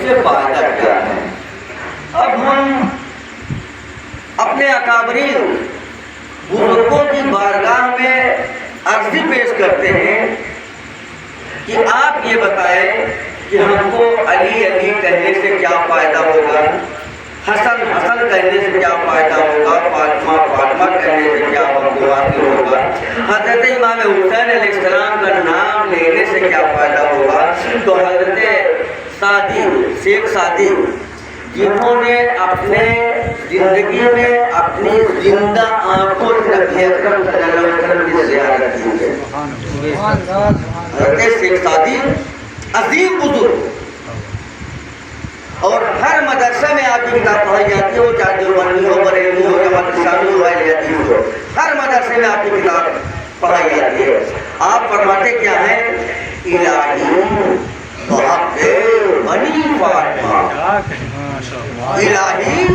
سے فائدہ کیا ہے؟ اب ہم اپنے اکابرین بزرگوں کی بارگاہ میں عرضی پیش کرتے ہیں کہ آپ یہ بتائیں کہ ہم کو علی علی کہنے سے کیا فائدہ ہوگا، حسن حسن کہنے سے کیا فائدہ ہوگا، فاطمہ فاطمہ کہنے سے کیا حاصل ہوگا، حضرت امام حسین علیہ السلام کا نام لینے سے کیا فائدہ ہوگا؟ تو حضرت سعدی، شیخ سعدی، جنہوں نے اپنے زندگی میں اپنی زندہ آنکھوں سے نبی اکرم صلی اللہ علیہ وسلم کی زیارت کی ہے، حضرت شیخ سعدی عظیم بزرگ، اور ہر مدرسے میں آپ کی کتاب پڑھائی جاتی ہو، چاہے دیوبندی ہو، بریلوی ہو، جماعت اسلامی ہو، اہل حدیث ہو، ہر مدرسے میں آپ کی کتاب پڑھائی جاتی ہے۔ آپ فرماتے کیا ہیں؟ الہی بحق بنی فاطمہ، الہی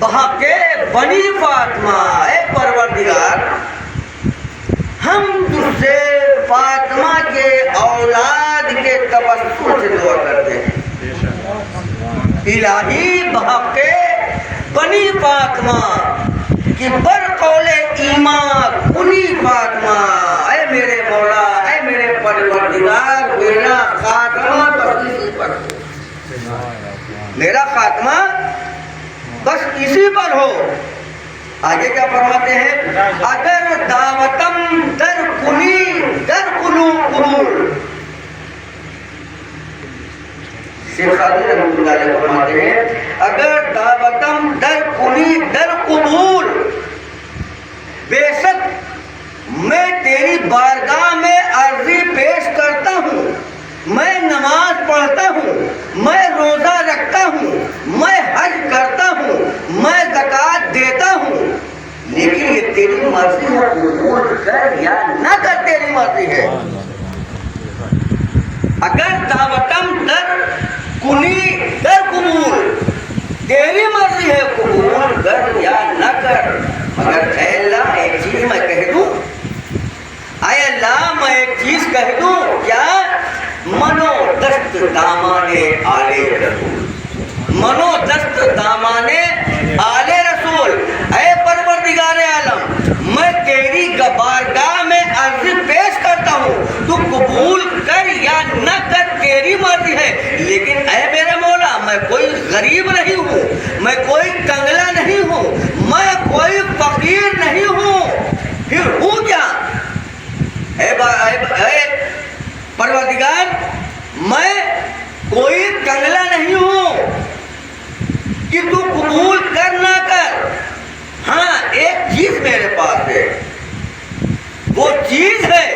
بحق بنی فاطمہ، اے پروردگار ہم تجھ سے فاطمہ کے اولاد کے تبسم سے دعا کرتے ہیں۔ الہی بحق بنی فاطمہ کہ برقول ایمان کنی فاطمہ، اے میرے مولا، اے میرے پروردگار میرا خاتمہ بس اسی پر ہو، میرا خاتمہ بس اسی پر ہو۔ آگے کیا فرماتے ہیں؟ اگر دعوتم در کنی در کنو قبول، شیخ سعدی رحمۃ اللہ علیہ فرماتے ہیں اگر دعوتم در کنی در قبول، بے شک میں تیری بارگاہ میں عرضی پیش کرتا ہوں، میں نماز پڑھتا ہوں، میں روزہ رکھتا ہوں، میں حج کرتا ہوں، میں زکوٰۃ دیتا ہوں، لیکن یہ تیری مرضی ہے، قبول کر یا نہ کر، تیری مرضی ہے۔ اگر دعوتم در کنی در قبول، تیری مرضی ہے، قبول کر یا نہ کر، مگر اے اللہ ایک چیز میں کہہ دوں، اے اللہ میں ایک چیز کہہ دوں، کیا؟ منو دست دامانے آلے رسول، منو دست دامانے آلے رسول، اے پروردگار عالم میں تیری بارگاہ میں عرض پیش کرتا ہوں، تو قبول کر یا نہ کر تیری مرضی ہے، لیکن اے میرے مولا میں کوئی غریب نہیں ہوں، میں کوئی کنگلا نہیں ہوں، میں کوئی فقیر نہیں ہوں، پھر ہوں کیا؟ اے پروردگار میں کوئی کنگلا نہیں ہوں کہ تو قبول کر نہ کر، ہاں ایک چیز میرے پاس ہے، وہ چیز ہے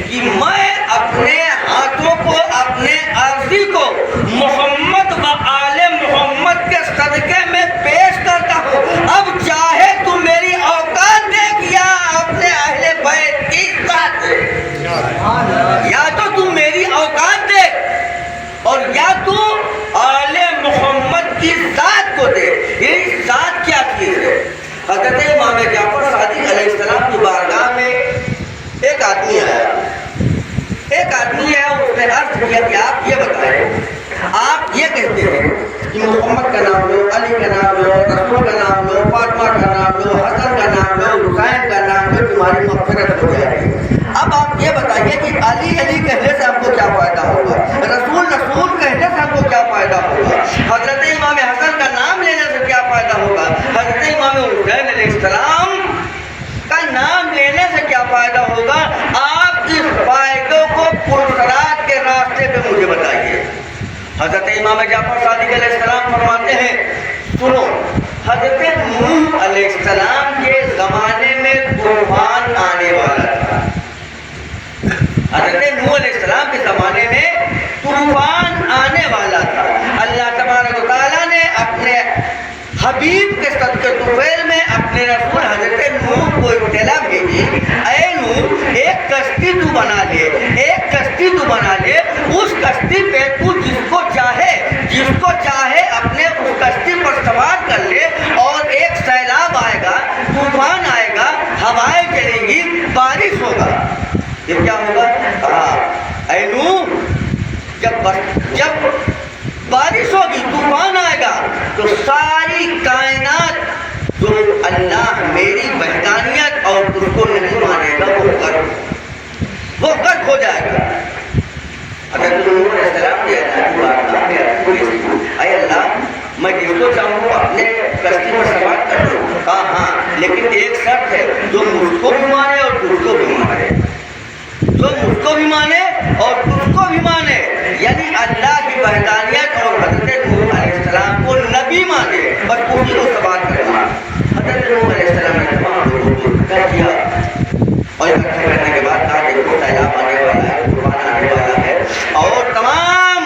کہ میں اپنے ہاتھوں کو، اپنے عرضی کو محمد و آل محمد کے صدقے میں پیش کرتا ہوں، اب چاہے تو میری اوقات دیکھ یا اپنے اہل بیت کی ذات دیکھ، یا تو میری اوقات دیکھ اور یا تو آل محمد کی ذات کو دیکھ۔ یہ ذات کیا چیز ہے؟ حضرت امام جعفر صادق علیہ السلام کی بارگاہ میں ایک آدمی آیا، اس نے عرض کیا کہ آپ یہ بتائیں، آپ یہ کہتے ہیں کہ محمد کا نام لو، علی کا نام لو، رسول کا نام لو، فاطمہ کا نام لو، حسن کا نام لو، حسین کا نام لو، تمہاری مغفرت ہو جائے گی۔ اب آپ یہ بتائیے کہ علی علی کہنے سے ہم کو کیا فائدہ ہوگا، رسول رسول کہنے سے ہم کو کیا فائدہ ہوگا، حضرت امام حسن کا نام لینے سے کیا فائدہ ہوگا، حضرت امام حسین علیہ السلام کا نام لینے سے کیا فائدہ ہوگا؟ آپ اس فائدوں کو پرسرات کے راستے پہ مجھے بتائیے۔ حضرت امام جعفر صادق علیہ السلام فرماتے ہیں، سنو، حضرت نوح علیہ السلام کے زمانے میں طوفان آنے والا تھا، حضرت نوح علیہ السلام کے زمانے میں طوفان آنے والا تھا۔ اللہ تبارک و تعالیٰ نے اپنے حبیب کے صدقے طفیل میں اپنے رسول حضرت نوح کو اطلاع بھیجی، اے نوح ایک کشتی تو بنا لے، ایک کشتی تو بنا لے، اس کشتی پہ تو جس کو چاہے اپنے اس کشتی پر سوار کر لے، اور ایک سیلاب آئے گا، طوفان آئے گا، ہوائیں چلیں گی، بارش ہوگا، یہ کیا ہوگا؟ اے نوح جب بارش ہوگی، طوفان آئے گا، تو ساری کائنات جو اللہ میری وحدانیت اور اس کو نہیں مانے گا وہ غرق ہو جائے گا۔ اگر نوح علیہ السلام نے اللہ کی بارگاہ میں عرض کی، اے اللہ میں جس کو چاہوں اپنے کشتی پر سوار کر دوں، کہا ہاں لیکن ایک شرط ہے، جو مجھ کو بھی مانے اور تجھ کو بھی مانے، جو مجھ کو بھی مانے اور تجھ کو بھی مانے، یعنی اللہ کی وحدانیت اور حضرت نوح علیہ السلام کو نبی مانے، بس اسی کو سوار کرنا۔ حضرت نوح علیہ السلام نے تمام لوگوں کو اکٹھا کیا اور اکٹھا کرنے کے بعد کہا دیکھو سیلاب آنے والا ہے، طوفان آنے والا ہے، اور تمام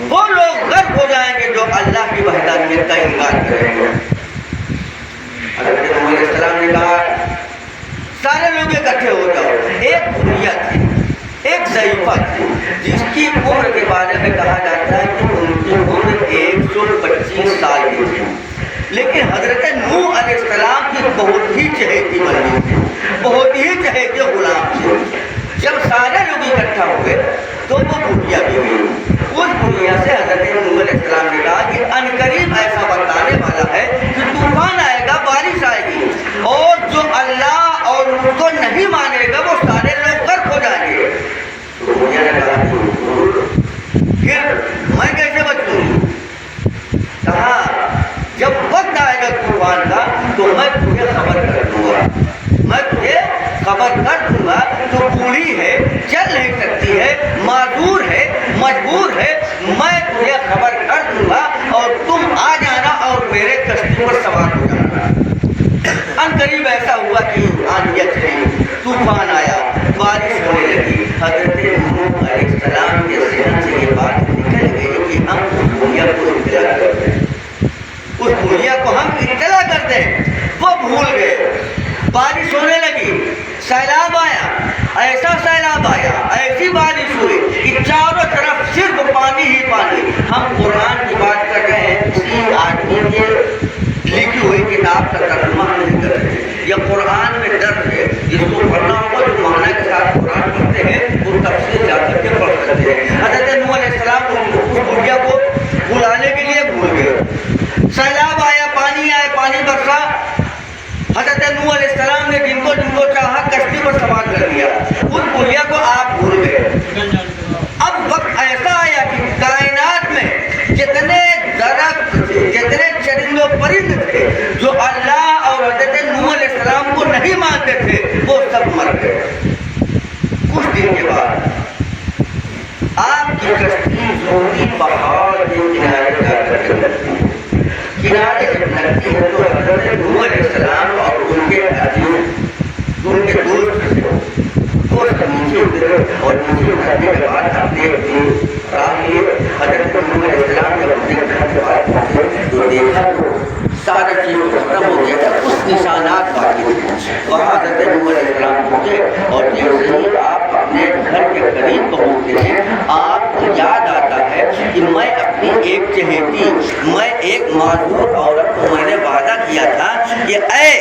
وہ لوگ غرق ہو جائیں گے جو اللہ کی وحدانیت کا انکار کریں گے۔ حضرت نوح علیہ السلام نے کہا سارے لوگ اکٹھے ہو جاؤ۔ ایک بھولیا تھی، ایک ضعیفہ تھی، جس کی عمر کے بارے میں کہا جاتا ہے کہ ان کی عمر 125 سال کی تھی، لیکن حضرت نوح علیہ السلام کی بہت ہی چہیتی بنی تھی، بہت ہی چہیتی غلام تھی۔ جب سارے لوگ اکٹھا ہوئے تو وہ بھولیا بھی ہوئی۔ اس بھولیا سے حضرت نوح علیہ السلام نے کہا کہ عنقریب ایسا وقت آنے والا ہے کہ طوفان آئے گا، بارش آئے گی، اور جو اللہ اور اس کو نہیں مانے گا وہ سارے لوگ غرق ہو جائیں گے۔ تو بھولیا نے کہا پھر میں کیسے بچوں؟ کہا جب وقت آئے گا طوفان کا تو میں تجھے خبر کر دوں گا، میں تجھے خبر کر دوں گا۔ تو بوڑھی ہے، چل نہیں سکتی ہے، معذور ہے، مجبور ہے، میں تجھے خبر کر دوں گا اور تم آ جانا اور میرے کشتی پر سوار ہو جانا۔ عنقریب ایسا ہوا کہ آندھیاں چلی، طوفان آیا، بارش ہونے لگی۔ حضرت نوح علیہ السلام کے ذہن سے یہ بات نکل گئی کہ ہم اس بھولیا کو اطلاع کر دیں، اس بھولیا کو ہم اطلاع کر دیں۔ وہ بھول گئے، بارش ہونے لگی، سیلاب آیا، ایسا سیلاب آیا، ایسی بارش ہوئی کہ چاروں طرف صرف پانی ہی پانی۔ ہم قرآن کی بات کر رہے ہیں، کسی آدمی کے لکھی ہوئی کتاب کا ترجمہ نہیں کر رہے ہیں، یا قرآن میں درد ہے، جس کو پڑھنا ہوگا جو معنی کے ساتھ قرآن پڑھتے ہیں وہ تفسیر جا کر کے پڑھ سکتے ہیں۔ حضرت نوح علیہ السلام اس بھولیا کو بلانے کے لیے بھول گئے، سیلاب آیا، پانی آیا، پانی برسا۔ حضرت نوح علیہ السلام نے جن کو چاہا کشتی پر سوار کر لیا، اس بھولیا کو آپ بھول گئے۔ اب وقت ایسا آیا کہ کائنات میں جتنے درخت تھے، جتنے چرند و پرند تھے جو اللہ اور حضرت نوح علیہ السلام کو نہیں مانتے تھے وہ سب مر گئے۔ کچھ دن کے بعد آپ کی کشتی سوتی پہاڑ کے کنارے جا کر لگتی ہے۔ کنارے جب لگتی ہے تو حضرت نوح علیہ السلام اور ان کے عزیز، ان کے دوست وہ سب نیچے اترے، اور نیچے اترنے کے بعد اپنے راہ لیے۔ حضرت نوح علیہ السلام جب اپنے گھر کے بعد پہنچے تو دیکھا تو سارا چیز ختم ہو گیا تھا، کچھ نشانات باقی تھے۔ وہاں حضرت نوح علیہ السلام پہنچے اور جیسے ہی آپ اپنے گھر کے قریب پہنچتے ہیں آپ کو یاد آتا ہے کہ میں اپنی ایک چہیتی، میں ایک معذور عورت کو میں نے وعدہ کیا تھا کہ اے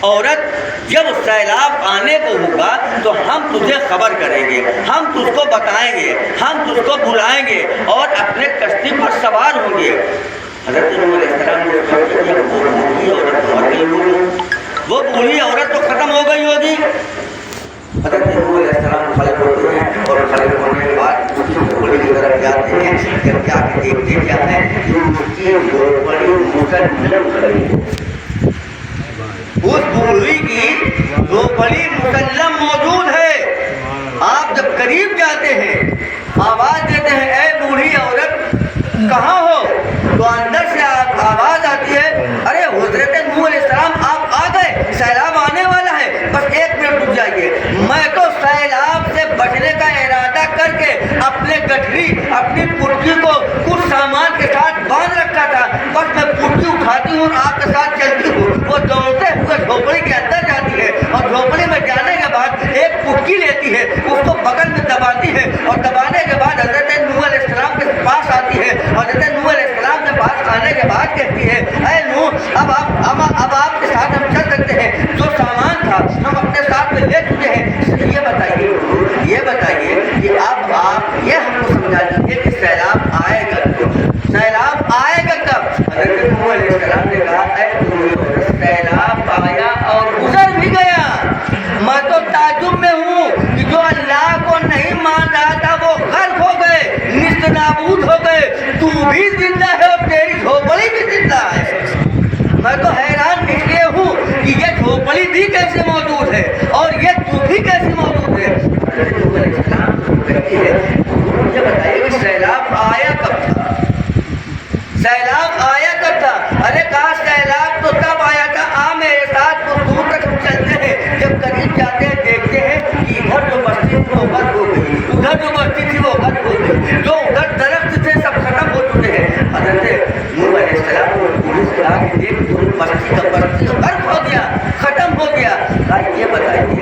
عورت جب سیلاب آنے کو ہوگا تو ہم تجھے خبر کریں گے، ہم تجھ کو بتائیں گے، ہم تجھ کو بلائیں گے اور اپنے کشتی پر سوار ہوں گے۔ حضرت نوح علیہ السلام نے سوچا کہ وہ بوڑھی عورت مر گئی ہوگی، وہ بوڑھی عورت تو ختم ہو گئی ہوگی۔ حضرت نوح علیہ السلام کھڑے ہوتے ہیں اور کھڑے ہونے کے بعد اس جھوپڑی کی طرف جاتے ہیں، جب جا کے دیکھتے کیا ہے کہ اس کی جھوپڑی مسلم کھڑی ہے، اس بوڑھی کی جھوپڑی مسلم موجود ہے۔ آپ جب قریب جاتے ہیں آواز دیتے ہیں اے بوڑھی عورت کہاں ہو، تو اندر سے آپ آواز آتی ہے ارے حضرت نوح علیہ السلام آپ آ گئے، سیلاب آنے والا ہے، بس ایک منٹ رک جائیے، میں تو سیلاب سے بچنے کا ارادہ کر کے اپنے گٹھری اپنی پٹکی کو کچھ سامان کے ساتھ باندھ رکھا تھا، بس میں پٹکی اٹھاتی ہوں اور آپ کے ساتھ چلتی ہوں۔ وہ دوڑتے ہوئے جھوپڑی کے اندر جاتی ہے اور جھوپڑی میں جانے کے بعد ایک پٹکی لیتی ہے، اس کو بغل میں دباتی ہے اور دبانے کے بعد حضرت نوح علیہ السلام کے پاس آتی ہے۔ حضرت نوح علیہ السلام کے پاس آنے کے بعد کہتی ہے اے نوح اب آپ کے ساتھ ہم چل سکتے ہیں، جو سامان تھا ہم اپنے ساتھ میں لے چکے ہیں۔ یہ بتائیے کہ اب آپ یہ ہم کو سمجھا دیجیے کہ سیلاب آئے گا، سیلاب آئے گا کب؟ حضرت نوح علیہ السلام نے کہا اے سیلاب آیا اور گزر بھی گیا، میں تو تعجب میں ہوں کہ جو اللہ کو نہیں مان رہا تھا وہ غرق ہو گئے، نیست نابود ہو گئے، تو بھی زندہ ہے اور تیری جھوپڑی بھی زندہ ہے۔ میں تو حیران اس لیے ہوں کہ یہ جھوپڑی بھی کیسے موجود ہے اور یہ تو بھی کیسے موجود ہے۔ مجھے بتائیے کہ سیلاب آیا کب تھا؟ سیلاب آیا کب تھا؟ ارے کہا سیلاب تو تب آیا تھا، آ میرے ساتھ کچھ دور تک ہم چلتے ہیں، جب قریب جاتے ہیں دیکھتے ہیں کہ ادھر جو بستی تھی وہ غرق ہو گئی، ادھر جو بستی تھی وہ غرق ہو گئی، جو ادھر درخت تھے سب ختم ہو چکے ہیں۔ حضرت نوح علیہ السلام نے پولیس سے کہا کہ دیکھ بستی کا بستی غرق ہو گیا، ختم ہو گیا۔ کہا یہ بتائیے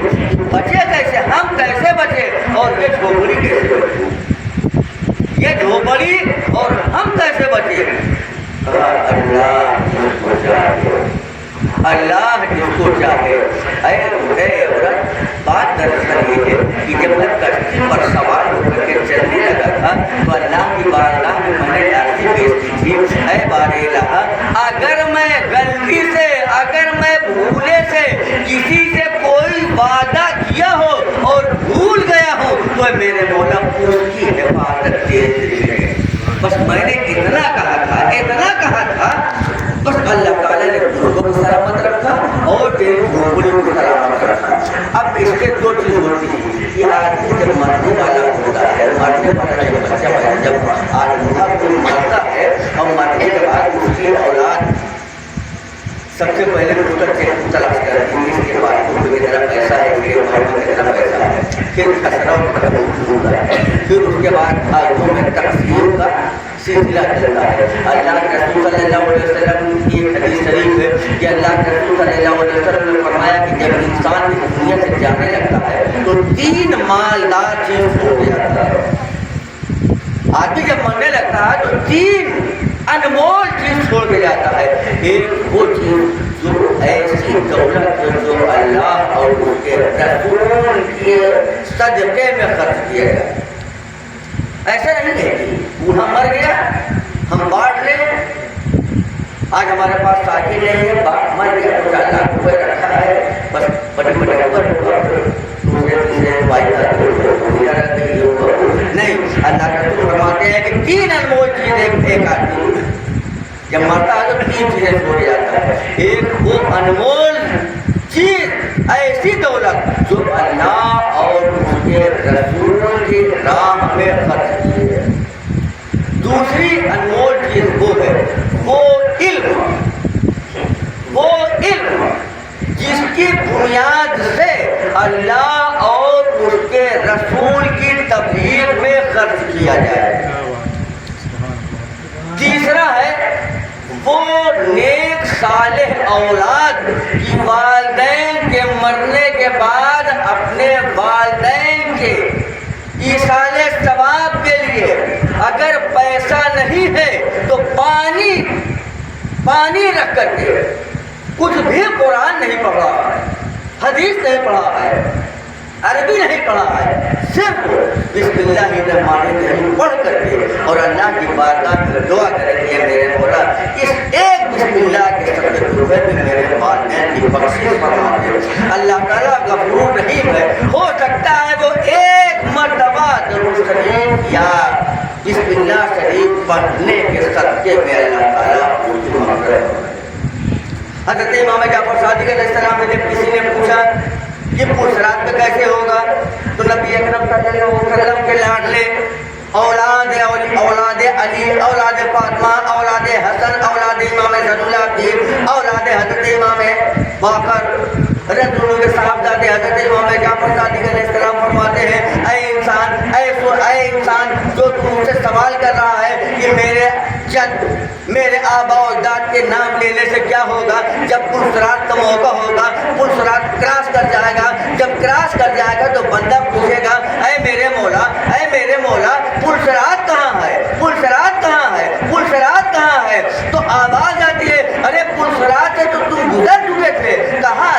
بچے کیسے، ہم کیسے بچے اور یہ جھوپڑی کیسے بچے، یہ جھوپڑی اور ہم کیسے بچے؟ اللہ جس کو چاہے، اللہ جس کو چاہے۔ اے بات دراصل یہ ہے کہ جب میں کشتی پر سوار ہو کر کے چلنے لگا تھا تو اللہ کی بارگاہ میں میں نے عرضی پیش کی تھی، اے بار الہ، اگر میں غلطی سے، اگر میں بھولے سے کسی سے کوئی وعدہ کیا ہو اور بھول گیا ہوں تو میرے مولا اس کی حفاظت دیجیے۔ بس میں نے اتنا کہا تھا، اتنا کہا تھا، بس اللہ تعالیٰ نے تم کو سلامت رکھا اور تیری جھوپڑی کو سلامت رکھا۔ اب اس کے دو چیز ہوتی ہیں کہ آدمی جب مرنے والا ہوتا ہے، مرنے والا جب بچہ جب آدمی مرتا ہے اور مرنے کے بعد اس کی اولاد سب سے پہلے اس کا چہرہ تلاش کرتی ہے، اس کے بعد میری طرف ایسا ہے، میرے بھائی کی طرف ایسا ہے، پھر خسرہ ہوتا ہے، پھر اس کے بعد آدموں میں تقسیم کا سلسلہ چلتا ہے۔ اللہ کے رسول صلی اللہ علیہ وسلم کی ایک حدیث شریف ہے کہ اللہ کے رسول صلی اللہ علیہ وسلم نے فرمایا کہ جب انسان اس دنیا سے جانے لگتا ہے تو تین مالدار چیز ہو جاتا ہے۔ آدمی جب مرنے لگتا ہے تو تین انمول چیز چھوڑ کے جاتا ہے۔ ایک وہ چیز جو ایسی دولت جو اللہ اور اس کے رسول کے صدقے میں خرچ کیا جائے۔ ایسا نہیں ہے کہ بوڑھا مر گیا ہم بانٹ لیں، آج ہمارے پاس ساکن نہیں ہے، مر گیا تو 4 لاکھ روپے رکھا ہے، بس بڑے بڑے اوپر دوسرے تیسرے بھائی نہیں۔ اللہ کا رسول فرماتے ہیں کہ 3 انمول چیزیں ایک آدمی جب مرتا ہے تو 3 چیزیں چھوڑ جاتا ہے۔ ایک وہ انمول چیز، ایسی دولت جو اللہ اور اس کے رسول کی راہ میں خرچ کی ہے۔ دوسری انمول چیز وہ ہے وہ علم جس کی بنیاد سے اللہ اور اس کے رسول کی تبلیغ میں خرچ کیا جائے۔ تیسرا ہے وہ نیک صالح اولاد کی والدین کے مرنے کے بعد اپنے والدین کے ایصال ثواب کے لیے اگر پیسہ نہیں ہے تو پانی رکھ کر کے، کچھ بھی قرآن نہیں پڑھ رہا ہے، حدیث نہیں پڑھا ہے، عربی نہیں پڑھا ہے، صرف بسم اللہ الرحمن الرحیم پڑھ کر کے اور اللہ کی بارگاہ میں دعا کریں کہ میرے مولا اس ایک بسم اللہ کے صدقے میں میرے والدین کی بخشش فرما دے۔ اللہ تعالیٰ غفور رحیم ہے، ہو سکتا ہے وہ ایک مرتبہ درود شریف یا بسم اللہ شریف پڑھنے کے صدقے میں اللہ تعالیٰ ان کی مغفرت فرمائے۔ حضرت امام جعفر صادق علیہ السلام سے جب کسی نے پوچھا کہ پوچھرات میں کیسے ہوگا تو نبی اکرم صلی اللہ علیہ وسلم کے لاڈلے اولاد علی، اولاد فاطمہ، اولاد حسن، اولاد امام زین العابدین، اولاد حضرت امام باقر رضوان کے صاحبزادے حضرت امام جعفر صادق علیہ السلام فرماتے ہیں اے انسان جو تم مجھ سے سوال کر رہا ہے کہ میرے آبا و اجداد کے نام لینے سے کیا ہوگا، جب پلسرات کا موقع ہوگا، پلسرات کراس کر جائے گا، جب کراس کر جائے گا تو بندہ پوچھے گا اے میرے مولا پلسرات کہاں ہے، پلسرات کہاں ہے، پلسرات کہاں ہے؟ تو آواز آتی ہے ارے پلسرات سے تو تم گزر چکے تھے، کہاں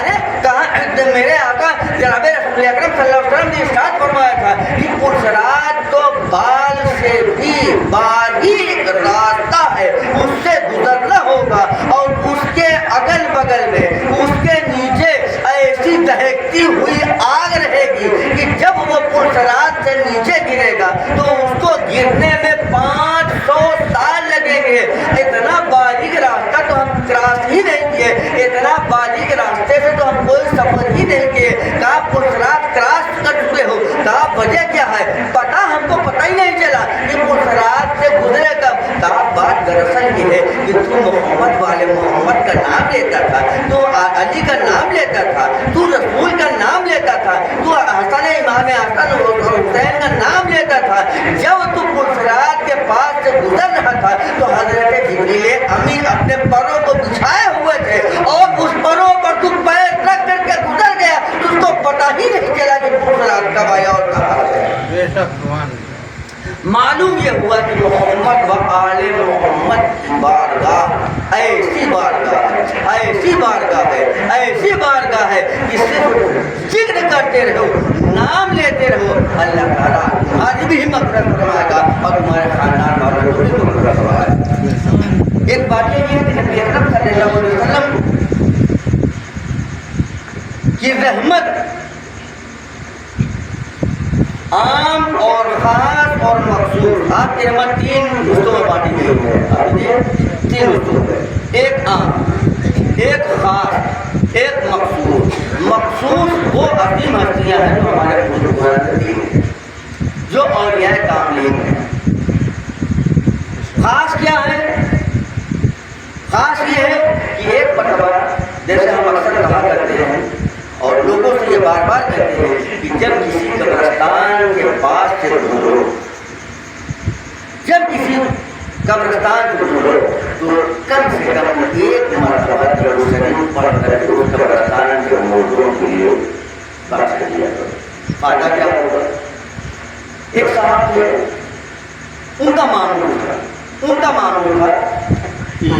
میرے آقا جناب رسول اکرم صلی اللہ علیہ وسلم نے ارشاد فرمایا تھا کہ پلسرات تو بال سے بھی باریک راستہ ہے، اس سے گزرنا ہوگا، اور اس کے اگل بغل میں، اس کے نیچے ایسی دہکتی ہوئی آگ رہے گی کہ جب وہ پل صراط سے نیچے گرے گا تو اس کو گرنے میں 500 سال لگیں گے۔ اتنا باریک راستہ تو ہم کراس ہی نہیں کیے، اتنا باریک راستے سے تو ہم کوئی سفر ہی نہیں کیے۔ کہا پل صراط کراس کر چکے ہو؟ کہا وجہ کیا ہے؟ پتا ہم کو پتہ ہی نہیں چلا کہ پل صراط سے گزرے کب۔ کہا بات دراصل یہ ہے کہ تو محمد والے محمد کا نام لیتا تھا، تو علی کا نام لیتا تھا، تو رسول کا نام لیتا تھا، تو حسن امام حسن اور حسین کا نام لیتا تھا۔ جب تو پل صراط کے پاس سے گزر رہا تھا تو حضرت جبریل امین اپنے پروں کو بچھائے ہوئے تھے، اور اس پروں پر تو پیر رکھ کر کے گزر گیا، تو اس کو پتہ ہی نہیں چلا کہ پل صراط کب آیا اور کہاں سے۔ معلوم یہ ہوا کہ محمد و آل محمد کی بارگاہ ایسی بارگاہ ہے، ایسی بارگاہ ہے، ایسی بارگاہ ہے کہ صرف ذکر کرتے رہو، نام لیتے رہو، اللہ تعالیٰ تمہاری بھی مغفرت فرمائے گا اور تمہارے خاندان والوں کو بھی مغفرت فرمائے گا۔ ایک بات یہ ہے کہ نبی اکرم صلی اللہ علیہ وسلم کی رحمت عام اور خاص اور مخصوص، آپ کی رحمت 3 حصوں میں بانٹی گئی ہے، 3 حصوں میں، ایک عام، ایک خاص، ایک مخصوص۔ مخصوص وہ عظیم ہستیاں ہیں جو ہمارے بزرگان دین ہیں، جو اولیاء کاملین ہیں۔ خاص کیا ہے؟ خاص یہ ہے کہ ایک مرتبہ جیسے ہم اکثر کہا کرتے ہیں اور لوگوں سے یہ بار بار کہتے ہیں کہ جب کسی قبرستان کے پاس سے گزرو، جب کسی قبرستان سے گزرو تو کم سے کم ایک مرتبہ درود شریف پڑھ کر کے اس قبرستان کے موضوع کے لیے بات کر دیا کرو۔ فائدہ کیا ہوگا؟ ایک صاحب تھے، ان کا معمول تھا کہ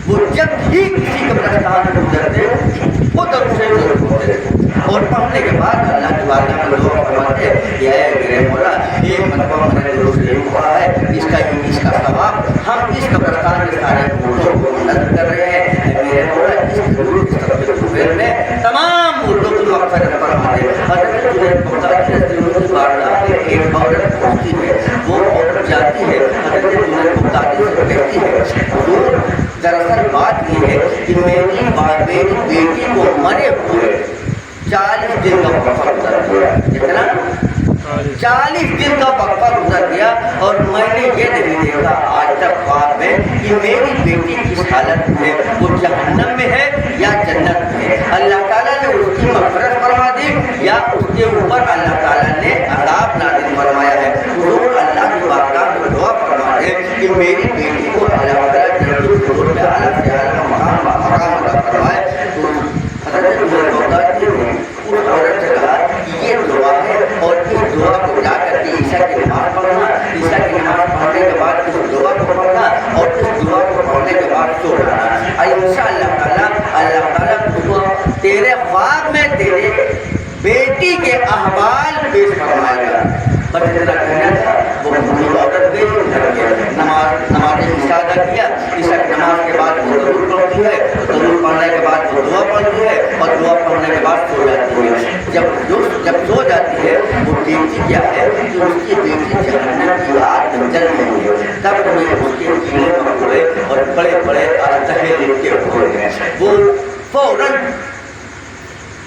وہ جب بھی کسی قبرستان میں گزرتے وہ درود شریف پڑھتے اور پڑھنے کے بعد اللہ کی بارگاہ میں دعا فرماتے کہ اے میرے مولا، ایک مرتبہ میں نے درود شریف پڑھا ہے، اس کا ثواب ہم اس قبرستان کے سارے مردوں کو نذر کر رہے ہیں۔ اے میرے مولا، اس درود میں تمام مردوں کی مغفرت فرما دے۔ حضرت جنید بغدادی رضی اللہ عنہ کی بارگاہ میں ایک عورت پہنچتی ہے، وہ عورت جاتی ہے، حضرت جنید بغدادی سے کہتی ہے حضور دراصل بات یہ ہے کہ میری بیٹی کو مرے ہوئے 40 دن کا وقفہ گزر گیا۔ کتنا؟ 40 دن کا وقفہ گزر گیا، اور میں نے یہ نہیں دیکھا آج تک خواب میں کہ میری بیٹی کس حالت میں ہے، وہ جہنم میں ہے یا جنت میں ہے۔ اللہ تعالیٰ نے اس کی مغفرت فرما دی یا اس کے اوپر اللہ تعالیٰ نے عذاب نازل فرمایا ہے۔ حضور اللہ کی بارگاہ میں دعا فرما دے کہ میری بیٹی کو اللہ تعالیٰ جنت الفردوس میں اعلیٰ سے اعلیٰ مقام عطا فرمائے۔ تو حضرت جنید بغدادی نے اس عورت سے کہا کہ یہ دعا ہے، اور اس دعا کو جا کر کے عشاء کی نماز پڑھنا، عشاء کی نماز پڑھنے کے بعد اس دعا کو پڑھنا، اور اس دعا کو پڑھنے کے بعد سو جانا۔ انشاءاللہ تعالیٰ اللہ تعالیٰ تیرے خواب میں تیرے بیٹی کے احوال پیش فرمائے گا۔ بس اتنا کہنا تھا، وہ عورت گئی، نماز عشاء ادا کیا، عشاء کی نماز کے بعد وہ درود پڑھتی ہے، درود پڑھنے کے بعد وہ دعا پڑھتی ہے، اور دعا پڑھنے کے بعد سو جاتی ہے۔ جب سو جاتی ہے وہ دیکھتی کیا ہے کہ اس کی بیٹی جہنم کی آگ میں جل رہی ہے۔ تب وہ اس کے کیڑے مکوڑے اور بڑے بڑے تہے لکھے ہوئے ہیں، وہ فوراً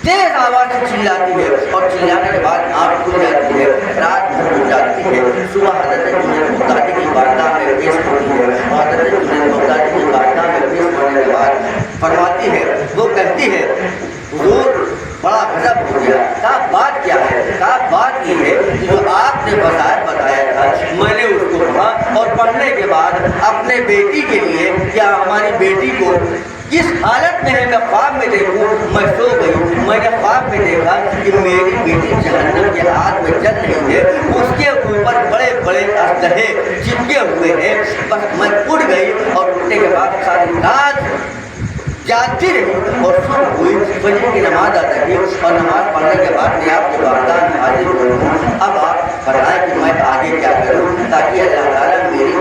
تیز آواز سے چلاتی ہے، اور چلانے کے بعد آنکھ کھل جاتی ہے، رات بھر ہو جاتی ہے۔ صبح حضرت جنید بغدادی کی بارگاہ میں پیش ہوتی ہے، اور حضرت جنید بغدادی کی بارگاہ میں پیش ہونے کے بعد فرماتی ہے، وہ کہتی ہے حضور بڑا غضب ہو گیا۔ کہا بات کیا ہے؟ کہا بات یہ ہے کہ جو آپ نے وظائف بتایا تھا میں نے اس کو پڑھا، اور پڑھنے کے بعد اپنے بیٹی کے لیے کیا ہماری بیٹی کو کس حالت میں ہے میں خواب میں دیکھوں، میں سو گئی، میں نے خواب میں دیکھا کہ میری بیٹی جہنم کے آگ میں جل رہی ہے، اس کے اوپر بڑے بڑے اژدہے چپکے ہوئے ہیں۔ بس میں اٹھ گئی، اور اٹھنے کے بعد ساری رات جاگتی رہی، اور صبح ہوئی، فجر کی نماز ادا کی، اور نماز پڑھنے کے بعد میں آپ کے بارگاہ میں حاضر ہوں۔ اب آپ بتائیں کہ میں آگے کیا کروں تاکہ اللہ تعالیٰ میری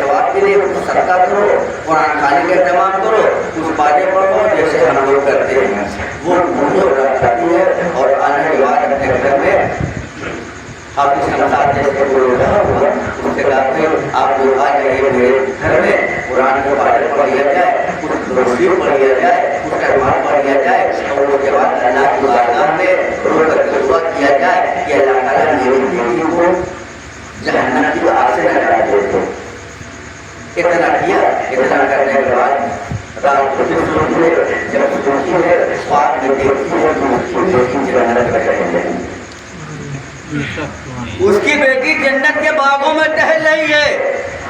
ثواب کے لیے صدقہ کرو، قرآن خانی کا اہتمام کرو، کچھ باتیں پڑھو جیسے ہم لوگ کرتے ہیں، وہ رکھتی ہے اور آنے کے بعد اپنے گھر میں حافظ شمشاد جیسے کوئی رہا ہوا اس سے کہا کہ آپ لوگ آ جائیے میرے گھر میں، قرآن کے بارے پڑھ لیا جائے، کچھ درود پڑھ لیا جائے، کچھ کلمات پڑھ لیا جائے، اور اس کے بعد اللہ کی بارگاہ میں رو کر کے دعا کیا جائے کہ اللہ تعالیٰ میری بیٹی کو جہنم کی آگ سے نجات دے دے۔ اتنا کیا، اتنا کرنے کے بعد رات کو پھر سوچی ہے، جب سوچی ہے خواب میں دیکھتی ہے تو اس کی بیٹی جنت میں رہے ہیں، اس کی بیٹی جنت کے باغوں میں ٹہل رہی ہے۔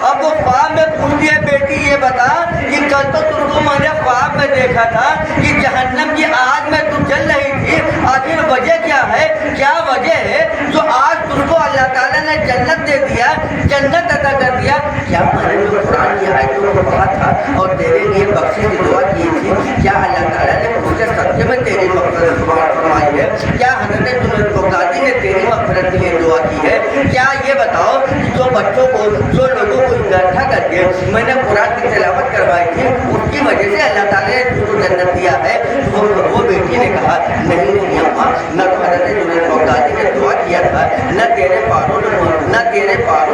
اب وہ خواب میں پوچھتی ہے بیٹی یہ بتا کہ کل تو تم کو میں نے خواب میں دیکھا تھا کہ جہنم کی آگ میں تم جل رہی تھی، آخر وجہ کیا ہے، کیا وجہ ہے جو آج تم کو اللہ تعالیٰ نے جنت دے دیا، جنت عطا کر دیا؟ کیا میں نے جو قرآن کی آیتوں کو پڑھا تھا اور تیرے لیے بخشش کی دعا کی تھی، کیا اللہ تعالیٰ نے اس کے صدقے میں تیری مغفرت فرمائی ہے؟ کیا حضرت جنید بغدادی نے تیری مغفرت کے لیے دعا کی ہے؟ کیا یہ بتاؤ کہ جو بچوں کو، جو لوگوں کو اکٹھا کر کے میں نے قرآن کی تلاوت کروائی تھی، اس کی وجہ سے اللہ تعالیٰ نے تم کو جنت دیا ہے؟ وہ بیٹی نے کہا نہیں اماں، نہ تو حضرت جنید بغدادی نے دعا کیا تھا، نہ تیرے پاروں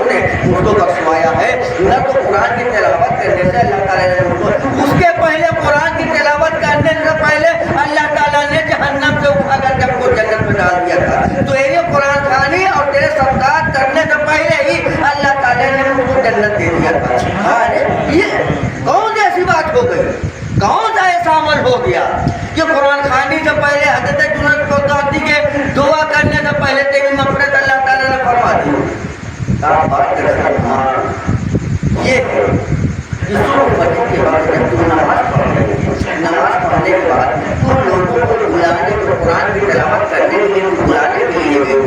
نے مجھ کو بخشوایا ہے، نہ تو قرآن کی تلاوت کرنے سے اللہ تعالیٰ نے مجھ کو، اس کے پہلے قرآن کی تلاوت کرنے سے پہلے اللہ تعالیٰ نے جہنم سے اٹھا کر کے کو جنت میں ڈال دیا تھا۔ تو یہ قرآن خوانی اور تیرے صدقات کرنے سے پہلے ہی اللہ تعالیٰ نے مجھ کو جنت دے دیا تھا۔ یہ کون سی ایسی بات ہو گئی، کون سا ایسا عمل ہو گیا کہ قرآن خوانی سے پہلے حضرت جنید بغدادی کے دعا کرنے سے پہلے تیری مغفرت اللہ تعالیٰ نے فرما دی؟ بات یہ ہے کہ صبح فجر کے بعد جب تم نماز پڑھ رہے ہیں، نماز پڑھنے کے بعد تم لوگوں کو بلانے کو، قرآن کی تلاوت کرنے کے لیے بلانے کے لیے گئی،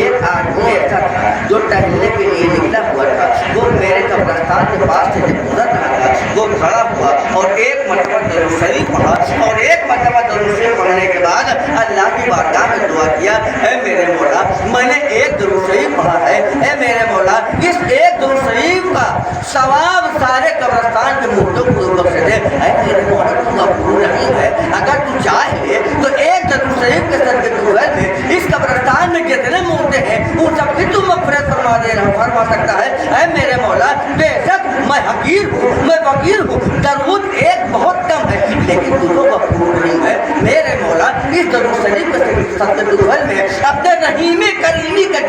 ایک آدمی ایسا تھا جو ٹہلنے کے لیے نکلا ہوا تھا، وہ میرے قبرستان کے پاس سے جب گزر رہا تھا وہ کھڑا ہوا اور ایک مرتبہ درود شریف پڑھا، اور ایک مرتبہ درود شریف پڑھنے کے بعد اللہ کی بارگاہ میں دعا کیا، اے میرے مولا میں نے ایک درود شریف پڑھا ہے، اے میرے مولا اس ایک درود شریف کا ثواب سارے قبرستان کے مردوں کو بخش دے، اے میرے مولا تو غفور رحیم ہے، اگر تو چاہے تو ایک درود شریف کے صدقے میں اس قبرستان میں جتنے مردے ہیں ان سب کی تو مغفرت فرما سکتا ہے۔ اے میرے مولا بے شک میں حقیر ہوں، میں فقیر ہوں، درود ایک بہت کم ہے لیکن تو غفور رحیم ہے، میرے مولا اس درود شریف کے صدقے میں اپنے رحیمی کریمی کا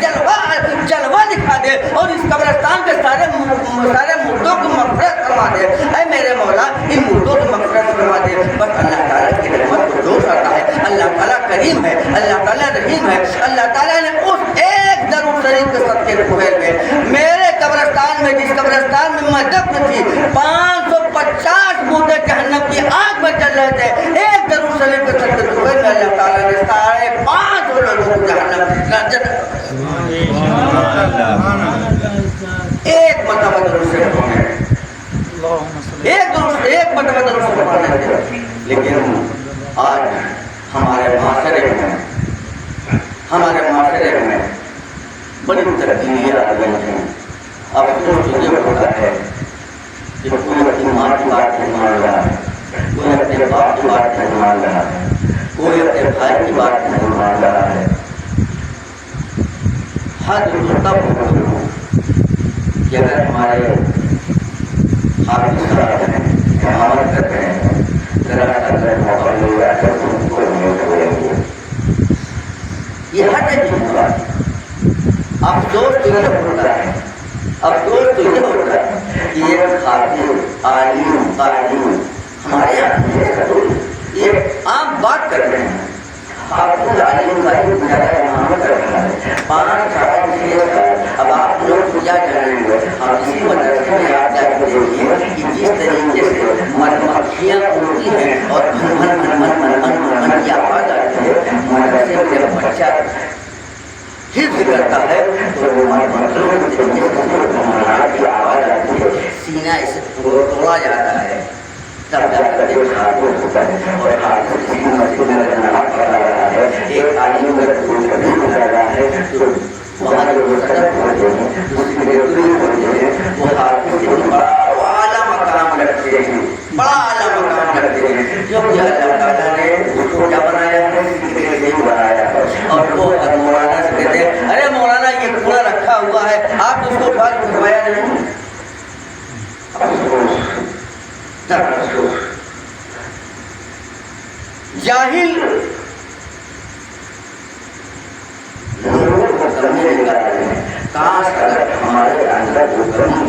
جلوہ دکھا دے اور اس قبرستان کے سارے مردوں کو مغفرت فرما دے، اے میرے مولا ان مردوں کو مغفرت فرما دے۔ بس اللہ تعالیٰ کی رحمت کو جوش آتا ہے، اللہ تعالیٰ کریم ہے، اللہ تعالیٰ رحیم ہے، اللہ تعالیٰ نے اس ایک درود شریف کے صدقے میں میرے قبرستان میں، جس قبرستان میں میں دفن تھی، 550 مردے جہنم کی آگ میں جل رہے تھے، ایک درود شریف کے صدقے میں اللہ تعالیٰ نے 550 لوگوں کو جہنم ایک مرتبہ درود شریف پڑھنے، ایک مرتبہ درود شریف پڑھنے۔ لیکن آج ہمارے معاشرے میں بڑی تبدیلیاں آ گئی ہیں۔ اب تو یہ ہوتا ہے کہ کوئی اپنی ماں کی بات نہیں مان رہا ہے، کوئی اپنے باپ کی بات نہیں مان رہا ہے، کوئی اپنے بھائی کی بات نہیں مان رہا ہے۔ حد تو تب ہو کہ اگر ہمارے حافظ صاحب امامت کر رہے ہیں، ذرا اگر موقع مل رہا ہے تو ان کو نہیں چھوڑیں گے۔ یہ حد ہے جن کا افسوس تو یہ ہوتا ہے، افسوس تو یہ ہوتا ہے کہ یہ خاطر عالم ہمارے یہاں یہ عام بات کر رہے ہیں، حافظ عالم کا ہی زیادہ امامت کر رہا ہے، 5 سال 6 سال۔ اب آپ لوگ کیا جانیں گے، ہم اسی مدرسے میں آپ جا کے دیکھیے کہ جس طریقے سے مکھیاں اڑتی ہیں اور من کی آواز آتی ہے، مدرسے میں جب بچہ حفظ کرتا ہے تو کی آواز آتی ہے، سینہ اسے توڑا جاتا ہے، تب جا کر ہوتا ہے اور ایک عالم کر رہا ہے تو وہاں جو وہ صدر ہوتے ہیں اس کے ڈیوٹری ہوتے ہیں وہ حافظ سے بڑا اعلیٰ مقام رکھتے ہیں، بڑا اعلیٰ مقام رکھتے ہیں، کیونکہ اللہ تعالیٰ نے اس کو کیا بنایا ہے، کسی کے لیے نہیں بنایا ہے۔ اور وہ مولانا سے کہتے ہیں ارے مولانا یہ کوڑا رکھا ہوا ہے آپ اس کو اٹھا کے پھینکوایا نہیں، جاہل لوگوں کو سمجھنے لگا رہے ہیں۔ کاش اگر ہمارے اندر وہ کمی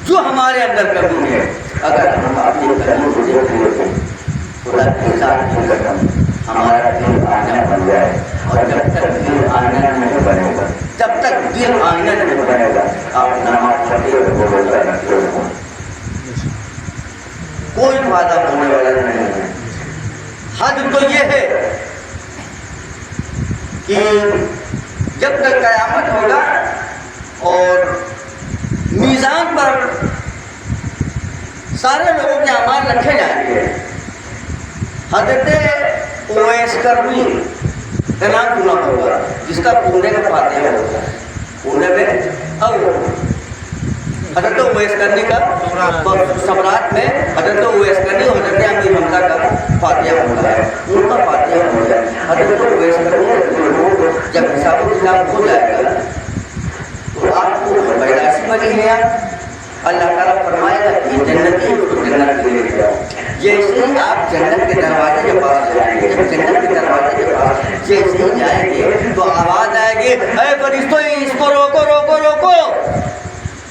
جو ہمارے اندر کمی ہے، اگر ہم اپنی کمی کو دیکھ لیتے خدا کے ساتھ کی قسم ہمارا دل آئینہ بن جائے، اور جب تک دل آئینہ نہیں بنے گا، جب تک دل آئینہ نہیں بنے گا آپ نماز پڑھتے ہو روزہ رکھتے ہو کوئی فائدہ ہونے والا نہیں ہے۔ حد تو یہ ہے کہ جب تک قیامت ہوگا اور میزان پر سارے لوگوں کے اعمال رکھے جائیں گے، حضرت اویس کرنی کا نام سنا ہوگا جس کا پونے کا فاتحہ ہوتا ہے، پونے میں حضرت اویس کرنی کا سمراٹ میں حضرت اویس کرنی اور حضرت امیر حمزہ کا فاتحہ ہوتا ہے، ان کا فاتحہ ہو جائے۔ حضرت اویس کرنی جب حساب و کتاب ہو جائے گا تو آپ کو پیدائش میں نہیں ہے، اللہ تعالیٰ فرمائے گا کہ جنتی ہے تو جنت کے لے جاؤ۔ جیسے ہی آپ جنت کے دروازے کے پاس جائیں گے، جب جنت کے دروازے کے پاس جیسے ہی جائیں گے تو آواز آئے گی اے فرشتوں اس کو روکو روکو روکو۔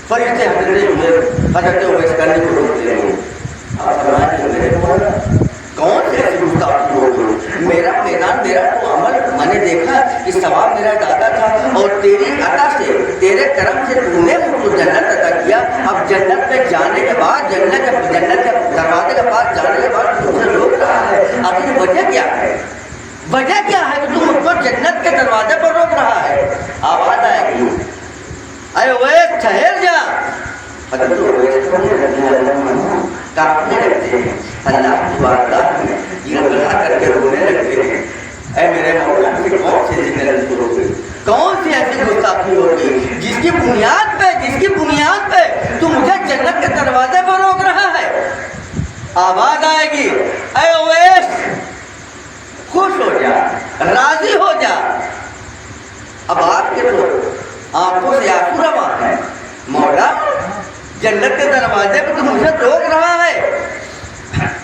فرشتے حضرت اویس کرنی کو روک لیں گے۔ آپ فرمائیں گے میرے مولا کون سے ایسی گستاخی ہو گئی، میرا میدان میرا تو عمل میں نے دیکھا کہ ثواب میرا زیادہ تھا اور تیری عطا سے تیرے کرم سے تو نے مجھ کو جنت عطا کیا، اب جنت میں جانے کے بعد جنت کے دروازے کے پاس جانے کے بعد مجھے روک رہا ہے، آخر وجہ کیا ہے؟ وجہ کیا ہے کہ تم مجھ کو جنت کے دروازے پر روک رہا ہے؟ آواز آئے گی اے اویس ٹھہر جا۔ حضرت اویس کاپنے لگتے ہیں، اللہ کی بارگاہ میں یہ گلا کر کے رونے لگتے ہیں، اے میرے مولا سے کون سی زندگی ہوگی، کون سی ایسی گستاخی ہوگی جس کی بنیاد پہ تو مجھے جنت کے دروازے پر روک رہا ہے۔ آواز آئے گی اے اویس خوش ہو جا، راضی ہو جا۔ اب آپ کے تو آنکھوں سے آنسو رواں ہے، مولا جنت کے دروازے پہ تو مجھے روک رہا ہے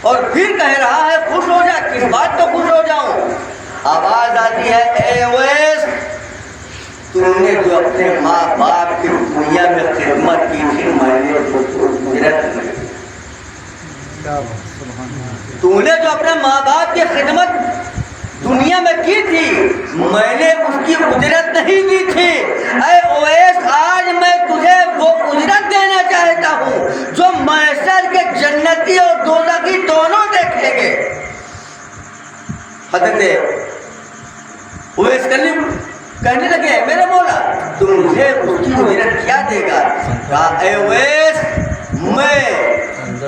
اور پھر کہہ رہا ہے خوش ہو جا، کس بات تو خوش ہو جاؤں؟ آواز آتی ہے اے اویس تم نے جو اپنے ماں باپ کی دنیا میں خدمت کی تھی میں نے تو نے جو اپنے ماں باپ کی خدمت دنیا میں کی تھی میں نے اس کی اجرت نہیں دی تھی۔ اے اویس آج میں تجھے وہ اجرت دینا چاہتا ہوں جو محشر کے جنتی اور دوزخی دونوں دیکھیں گے۔ حضرت اویس کہنے لگے میرے مولا تم مجھے اس کی اجرت کیا دے گا؟ کہا اے اویس میں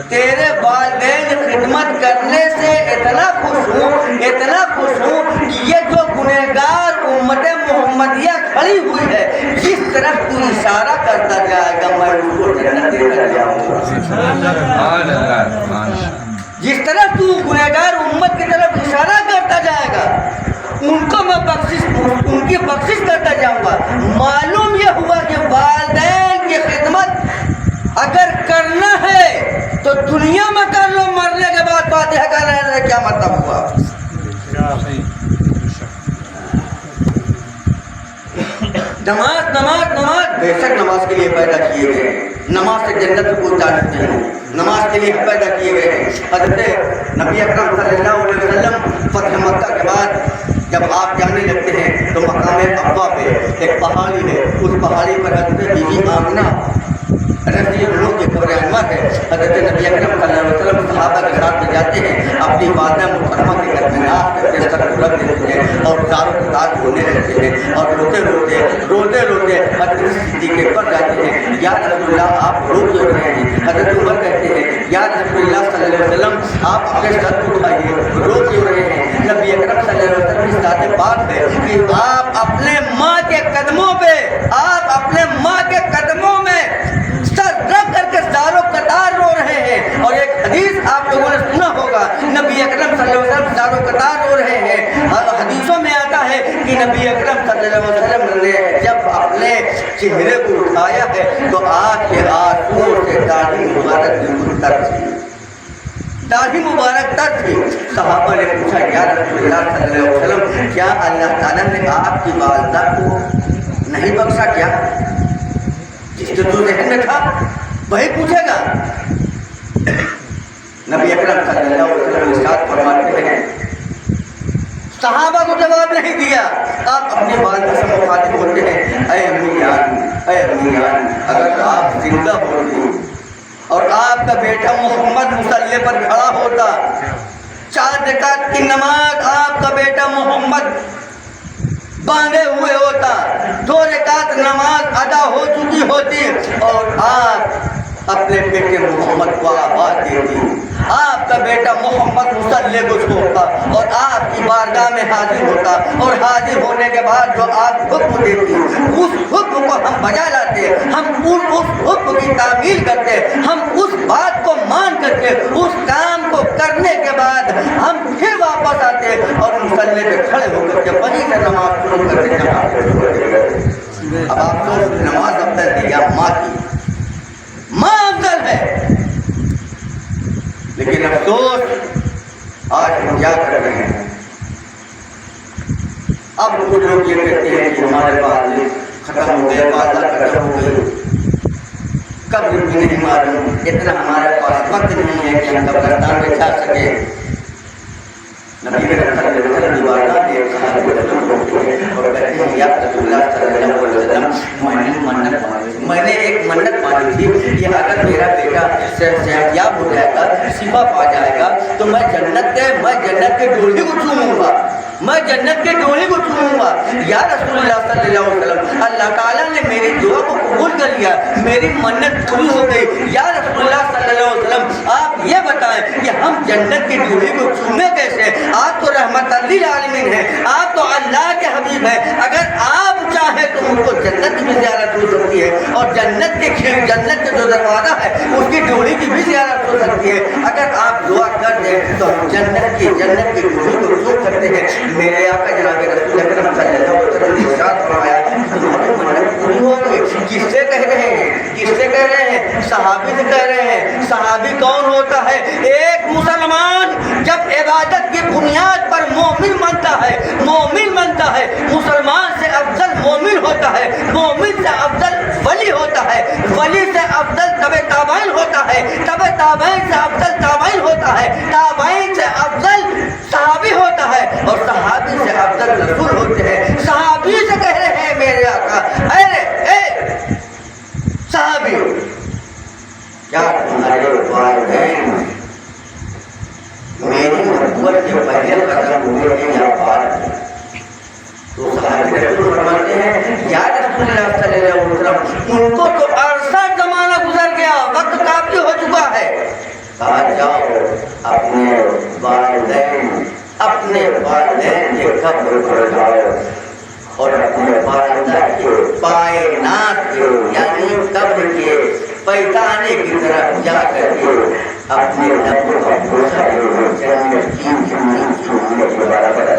تیرے والدین خدمت کرنے سے اتنا خوش ہوں کہ یہ جو گنہگار امت محمدیہ کھڑی ہوئی ہے جس طرف تو اشارہ کرتا جائے گا میں ان کو جنت دیتا جاؤں گا، جس طرح تو گنہگار امت کی طرف اشارہ کرتا جائے گا ان کو میں ان کی بخشش کرتا جاؤں گا۔ معلوم یہ ہوا کہ والدین کی خدمت اگر کرنا ہے تو دنیا میں کر لو، مرنے کے بعد فاتحہ کا رہنا کیا مطلب ہوا؟ نماز نماز نماز بے شک نماز کے لیے پیدا کیے گئے ہیں، نماز سے جنت کو کوئی تعلق نہیں ہے، نماز کے لیے پیدا کیے گئے ہیں۔ حضرت نبی اکرم صلی اللہ علیہ وسلم فتح مکہ کے بعد جب آپ جانے لگتے ہیں تو مقام ابوا پہ ایک پہاڑی ہے، اس پہاڑی پر حضرت بی بی آمنہ رضی اللہ عنہا کی قبر انور ہے۔ حضرت نبی اکرم صلی اللہ علیہ وسلم صحابہ کے ساتھ میں جاتے ہیں، اپنی والدہ محترمہ کے گھر میں آپ کرتے سر کو رکھ دیتے ہیں اور زاروں کے ساتھ ہونے لگتے ہیں اور روتے روتے حضرت صدیق پر جاتے ہیں، یا رسول اللہ آپ رو کیوں رہے ہیں؟ حضرت عمر کہتے ہیں یا رسول اللہ صلی اللہ علیہ وسلم آپ اپنے سر کو اٹھائیے، رو کیوں رہے ہیں؟ نبی اکرم صلی اللہ علیہ وسلم کی ذات پاک ہے کہ آپ اپنے ماں اپنے ماں کے قدموں میں سر رکھ کر کے ساروں قطار رو رہے ہیں. اور ایک حدیث آپ لوگوں نے سنا ہوگا, نبی اکرم صلی اللہ علیہ وسلم ساروں قطار رو رہے ہیں. اور حدیثوں میں آتا ہے کہ نبی اکرم صلی اللہ علیہ وسلم نے جب اپنے چہرے کو اٹھایا ہے تو آنکھ کے آنسوؤں سے داڑھی مبارک بالکل تر تھی, داڑھی مبارک تر تھی. صحابہ نے پوچھا یا رسول اللہ صلی اللہ علیہ وسلم, کیا اللہ تعالیٰ نے آپ کی والدہ کو نہیں بخشا کیا؟ جس کے تو ذہن میں تھا وہی پوچھے گا. نبی اکرم صلی اللہ علیہ وسلم ارشاد فرماتے ہیں, صحابہ کو جواب نہیں دیا. آپ اپنی والدہ سے مخاطب ہوتے ہیں, اے امی جان, اے امی جان, اگر آپ زندہ ہوتی اور آپ کا بیٹا محمد مصلی پر کھڑا ہوتا, 4 رکعت کی نماز آپ کا بیٹا محمد باندھے ہوئے ہوتا, 2 رکعت نماز ادا ہو چکی ہوتی اور آپ اپنے بیٹے محمد کو آواز دیتی, آپ کا بیٹا محمد مصلی کو چھوڑتا اور آپ کی بارگاہ میں حاضر ہوتا, اور حاضر ہونے کے بعد جو آپ حکم دیتی اس حکم کو ہم بجا لاتے, ہم اس حکم کی تعمیل کرتے, ہم اس بات کو مان کر کے اس کام کو کرنے کے بعد ہم پھر واپس آتے اور مصلی پہ کھڑے ہو کر کے وہیں سے نماز شروع کرتے. اب آپ کو نماز افضل ہے یا ماں کی؟ ماں افضل ہے. لیکن افسوس آج ہم کیا کر رہے ہیں, اب کچھ لوگ یہ کہتے ہیں کہ ہمارے پاس ختم ہو گئے, والدہ ختم ہو گئی, کب بھی نہیں معلوم, اتنا ہمارے پاس وقت نہیں ہے کہ ہم قبرستان میں جا سکے. نبی کریم صلی اللہ علیہ وسلم والدہ نے ایک صحابی کو روکتے ہیں اور کہتے ہیں, یا رسول اللہ صلی اللہ علیہ وسلم, میں نے ایک منت مانی تھی کہ اگر میرا بیٹا صحتیاب ہو جائے گا, شفا پا جائے گا, تو میں جنت کے ڈولی کو چوموں گا, میں جنت کے ڈولی کو چوموں گا. یا رسول اللہ صلی اللہ علیہ وسلم, اللہ تعالیٰ نے میری دعا کو قبول کر لیا, میری منت پوری ہو گئی. یا رسول اللہ صلی اللہ علیہ وسلم, آپ یہ بتائیں کہ ہم جنت کی ڈولی کو چومیں کیسے؟ آپ تو رحمت للعالمین ہیں, آپ تو اللہ کے حبیب ہیں, اگر آپ چاہیں تو ان کو جنت کی بھی زیارت ہو سکتی ہے, اور جنت کے جو دروازہ ہے اس کی ڈولی کی بھی زیارت ہو سکتی ہے. اگر آپ دعا کر دیں تو ہم جنت کی ڈولی کو چھو سکتے ہیں. میرے آقا جناب رسول اکرم صلی اللہ علیہ وسلم نے ارشاد فرمایا, تمہاری منت پوری ہو گئی. کس سے کہہ رہے ہیں, کس سے کہہ رہے ہیں؟ صحابی سے کہہ رہے ہیں. صحابی کون ہوتا ہے؟ ایک مسلمان جب عبادت کی بنیاد پر مومن بنتا ہے, مومن بنتا ہے, مسلمان سے افضل مومن ہوتا ہے, مومن سے افضل ولی ہوتا ہے, ولی سے افضل تبع تابعین ہوتا ہے, تبع تابعین سے افضل تابعین ہوتا ہے, تابعین سے افضل صحابی ہوتا ہے, اور صحابی سے افضل رسول ہوتے ہیں. صحابی سے کہہ رہے ہیں میرے آقا, اے صحابی, کیا تمہارے والدین میری نبوت کے پہلے قدم ہوئے ہیں یا بعد؟ تو صحابی رسول فرماتے ہیں, یا رسول اللہ صلی اللہ علیہ وسلم, ان کو تو عرصہ زمانہ گزر گیا, وقت کافی ہو چکا ہے. کہا جاؤ اپنے والدین کے قبر پر جاؤ اور اپنے والدہ کے کائنات کے یعنی قبر کے پیدانے کی طرف جا کر کے اپنے رب کا بوسہ دے, جنت کی برابر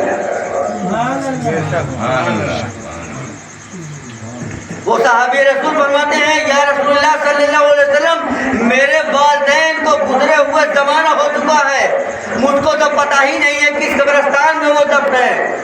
وہ صحابی رسول فرماتے ہیں, یا رسول اللہ صلی اللہ علیہ وسلم, میرے والدین کو گزرے ہوئے زمانہ ہو چکا ہے, مجھ کو تو پتہ ہی نہیں ہے کس قبرستان میں وہ دفن ہے.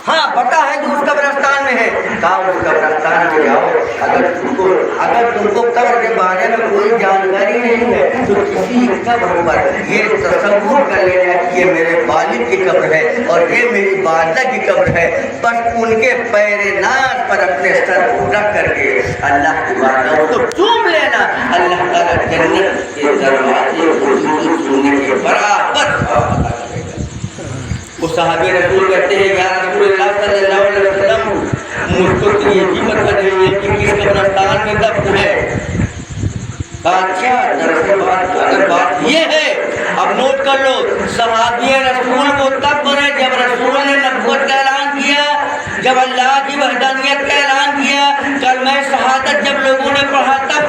ہاں پتہ ہے کہ اس قبرستان میں ہے. کہا اس قبرستان میں جاؤ, اگر تم کو قبر کے بارے میں کوئی جانکاری نہیں ہے تو کسی قبر پر یہ تصور کر لینا کہ یہ میرے والد کی قبر ہے اور یہ میری والدہ کی قبر ہے. بس ان کے پیر ناز پر اپنے سر کو رکھ کر کے اللہ کی بارگاہ کو چوم لینا. اللہ تعالیٰ جنت کے دروازے کو چومنے کے برابر. وہ صحابی رسول کہتے ہیں, یا رسول اللہ صلی اللہ علیہ وسلم, مجھ کو تو یہ بھی پتہ نہیں ہے کہ کس قبرستان میں دفن ہے. اچھا, دراصل بات یہ ہے, اب نوٹ کر لو, صحابی رسول کو تب بنے جب رسول نے نبوت کا اعلان کیا, جب اللہ کی وحدانیت کا اعلان کیا، کلمہ شہادت جب لوگوں نے پڑھا تب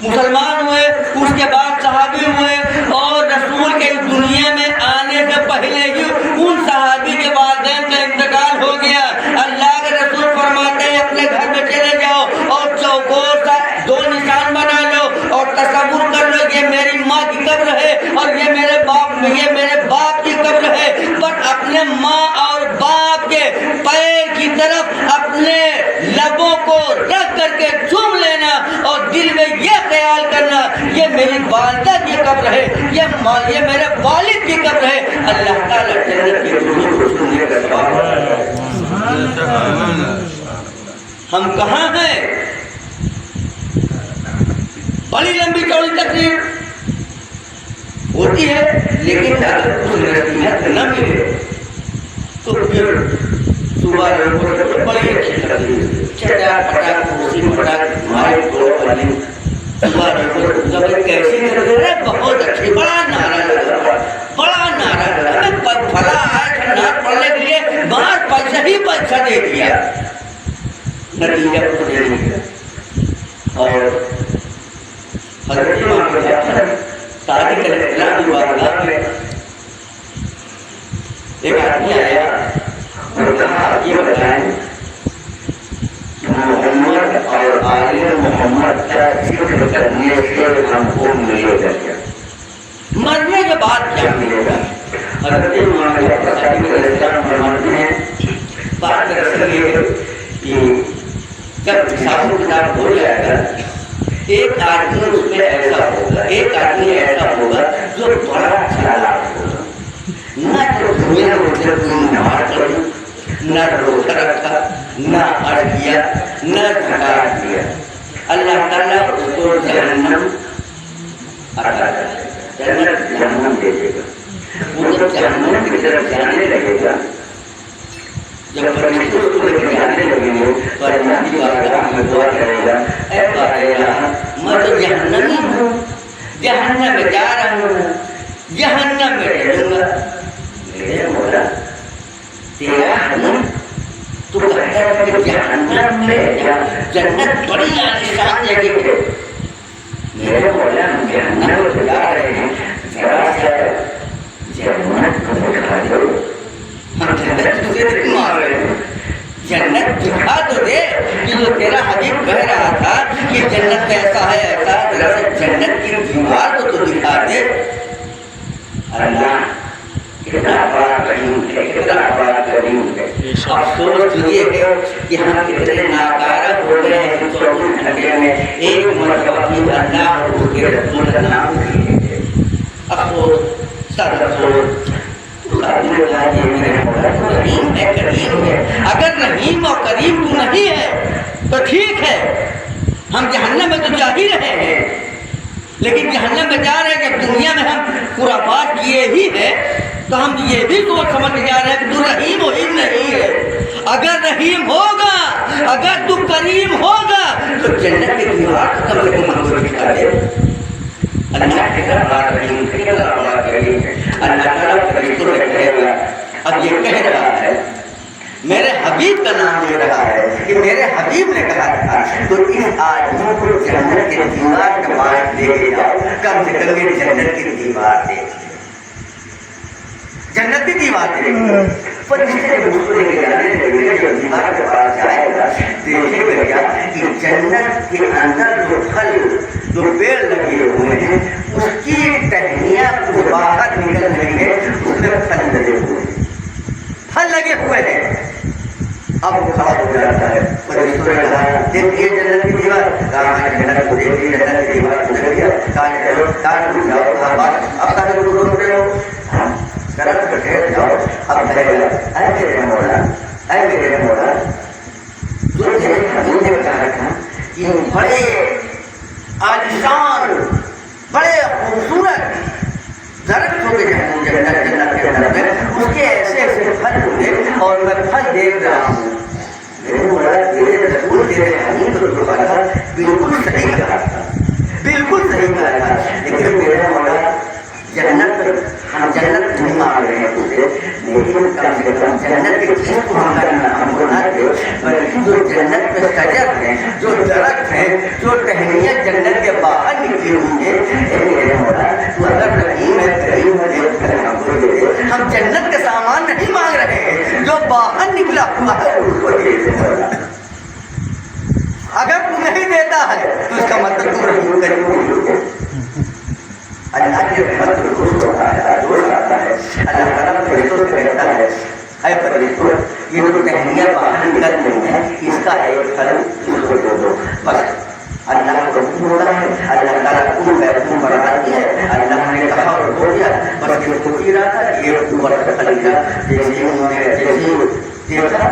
مسلمان ہوئے، اس کے بعد صحابی ہوئے، اور رسول کے اس دنیا میں آنے سے پہلے ہی ان صحابی کے والدین کا انتقال ہو گیا۔ اللہ کے رسول فرماتے ہیں اپنے گھر میں چلے جاؤ اور چوکور کا 2 نشان بنا لو اور تصور کر لو یہ میری ماں کی قبر ہے اور یہ میرے باپ کی قبر ہے، پر اپنے ماں اور باپ کے پیر کی طرف اپنے لبوں کو رکھ کر کے چوم لینا اور دل میں یہ خیال کرنا یہ میری والدہ کی قبر ہے، یہ میرے والد کی قبر ہے۔ اللہ تعالیٰ جنت کے حضور کو سننے کا ثواب۔ ہم کہاں ہیں؟ بڑی لمبی چوڑی تقریر ہوتی ہے، لیکن اگر اس نصیحت نہ ملے تو پھر صبح بڑی اچھی تقریر چٹاک پٹاک کرسی پٹاک مائک دو والی صبح کیسی تقریر ہے، بہت اچھی، بڑا نعرہ لگا، بڑا نعرہ لگا، بھلا آئے نعت پڑھنے کے لیے باہر پیسہ دے دیا، نتیجہ کچھ نہیں دیا۔ اور حضرت امام جعفر صادق علیہ السلام کی بارگاہ میں ایک آدمی آیا اور کہا یہ بتائیں محمد اور آل محمد کا ذکر کرنے سے ہم کو ملے گا کیا؟ مرنے کے بعد کیا ملے گا؟ حضرت امام جعفر صادق علیہ السلام فرماتے ہیں بات دراصل یہ ہے کہ جب حساب و کتاب ہو جائے گا ایک آدمی اس میں ایسا ہوگا جو بڑا چالاک ہوگا، نہ تو دنیا میں کوئی نماز پڑھی، نہ روزہ رکھا، نہ حج کیا، نہ زکات دیا، اللہ تعالیٰ اس کو جہنم عطا کرے گا، جہنم دے دے گا۔ وہ جب جہنم کی طرف جانے لگے گا، جب فرشتے اس کو جانے لگیں گے تو اللہ کی بارگاہ میں دعا کرے گا، اے بارگاہ میں تو جہنمی ہوں، جہنم میں جا رہا ہوں، جہنم میں رہوں گا، میرے مولا تیرا ہم تو کہتا ہے کہ جہنم میں جنت بڑی عالیشان جگہ ہے، میرے مولا ہم جہنم میں جا رہے ہیں، ذرا سا جنت کو دکھا دو، ہم جنت تجھے نہیں مار رہے ہیں، جنت دکھا تو دے کہ جو تیرا حبیب کہہ رہا تھا کہ جنت ایسا ہے ایسا، ذرا سے جنت کی دیوار تو دکھا دے۔ اللہ کتنا بڑا کریم ہے، کتنا بڑا کریم ہے۔ افسوس یہ ہے کہ ہم کتنے ناکارہ ہو گئے ہیں 24 گھنٹے میں ایک مرتبہ بھی اللہ اور اس کے رسول کا نام نہیں لیتے۔ افسوس، سخت افسوس۔ رحیم ہے، کریم ہے، اگر رحیم اور کریم تو نہیں ہے تو ٹھیک ہے، ہم جہنم میں تو جا ہی رہے ہیں، لیکن جہنم میں جا رہے ہیں کہ دنیا میں ہم خرافات کیے ہی ہیں تو ہم یہ بھی سوچ سمجھ کے جا رہے ہیں کہ تو رحیم ہی نہیں ہے۔ اگر رحیم ہوگا، اگر تو کریم ہوگا تو جنت کی دیوار کم سے کم ہم کو دکھا دے۔ اللہ کتنا بڑا رحیم، کتنا بڑا کریم ہے۔ اللہ تعالیٰ فرشتوں سے کہے گا، اب یہ کہہ رہا ہے، میرے حبیب کا نام لے رہا ہے کہ میرے حبیب نے کہا تھا تو اس آدمی کو جنت کی دیوار کے پاس لے کے جاؤ، کم سے کم یہ جنت کی دیوار دیکھ لے، جنت کی دیوار دیکھ لے۔ فرشتے اس کو لے کے جانے لگے، جو دیوار کے پاس جائے گا دیکھے گا کیا کہ جنت کے اندر جو پھل، جو پیڑ لگے ہوئے ہیں اس کی ٹہنیاں باہر نکل رہی ہے، اس میں پھل لگے ہوئے ہیں، پھل لگے ہوئے ہیں۔ اب وہ کھڑا ہو جاتا ہے، فرشتوں نے کہا دیکھیے جنت کی دیوار، کہا جنت کو دیکھیے، جنت کی دیوار کو دیکھیے، کہا چلو کہاں جاؤ، کہا بات اب تک لوگ روک رہے ہو، درخت پر ٹھہر جاؤ۔ اب کہے گا اے میرے مولا، اے میرے مولا، جو تیرے حبیب نے بتا رکھا کہ بڑے عالیشان، بڑے خوبصورت درخت ہو گئے ہیں جنت کے اندر میں، اس کے ایسے ایسے پھل ہوں گے اور میں پھل دیکھ رہا ہوں۔ میرے مولا تیرے رسول تیرے حبیب کو جو کہا تھا بالکل صحیح کہا تھا، بالکل صحیح کہا تھا، لیکن میرے مولا جنت ہم جنت نہیں مانگ رہے ہیں تجھے، لیکن کم سے کم جنت کی چیز کو ہم کو نہ دے، شجر ہیں، جو درخت ہیں، جو ٹہنیاں جنت کے باہر نکلی ہوئی ہیں، اے میرے مولا تو اگر رحیم ہے کریم ہے ہم کو دے دے۔ ہم جنت کے سامان نہیں مانگ رہے ہیں، جو باہر نکلا ہوا ہے اس کو دے دے مولا۔ اگر تو نہیں دیتا ہے تو اس کا مطلب تو رحیم کریم نہیں ہے۔ اللہ کی رحمت دوست ہوتا ہے، دوست آتا ہے۔ اللہ تعالیٰ فرشتوں سے کہتا ہے اے فرشتوں یہ جو ٹہنیاں باہر نکل رہی ہیں اس کا ایک پھل اس کو دے دو۔ بس اللہ کو حکم ہوتا ہے، اللہ تعالیٰ کو بیتون بناتی ہے، اللہ نے کہا اور ہو گیا۔ بس یہ سوچ ہی رہا تھا کہ یہ اوپر سے پھل گیا، جیسے انہوں نے جیسے دیکھا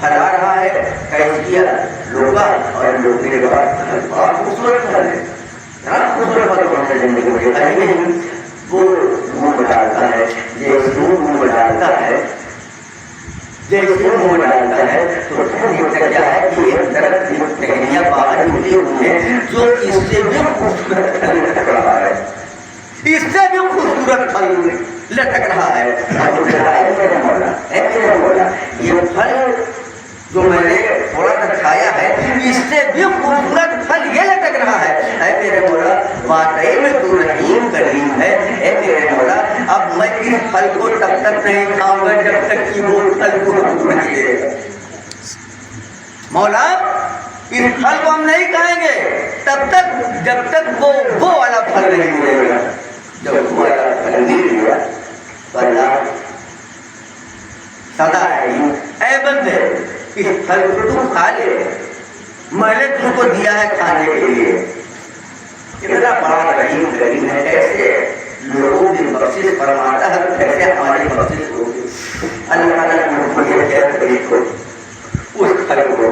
پھل آ رہا ہے، ٹیسٹ کیا لوگا اور لوگنے کے بعد بہت خوبصورت پھل ہے، خوبصورت پھل کون سے زندگی میں دیکھا ہی نہیں۔ وہ منہ ڈالتا ہے، جیسے منہ ڈالتا ہے جیسے منہ ڈالتا ہے تو دیکھتا کیا ہے کہ ایک درخت کی ٹہنیاں باہر نکلی ہوئی ہیں جو اس سے بھی خوبصورت پھل لٹک رہا ہے، اس سے بھی خوبصورت پھل لٹک رہا ہے۔ اے میرے مولا یہ پھل جو میں نے تھوڑا سا کھایا ہے اس سے بھی خوبصورت پھل یہ لٹک رہا ہے۔ اے میرے مولا واقعی میں تو رحیم کریم ہے۔ اے میرے مولا اب میں اس پھل کو تب تک نہیں کھاؤں گا جب تک کہ وہ پھل کو نہیں دے گا۔ مولا اس پھل کو ہم نہیں کھائیں گے تب تک جب تک وہ والا پھل نہیں ملے گا۔ جب وہ والا پھل نہیں ملے تو اللہ سدا ہے اے بندے اس پھل کو تو کھا لے، میں نے تم کو دیا ہے کھانے کے لیے۔ کتنا بڑا رحیم کریم ہے، ایسے لوگوں کی بخشش فرماتا ہے کیسے ہماری بخشش ہوگی۔ اللہ تعالیٰ نے کو اس پھل کو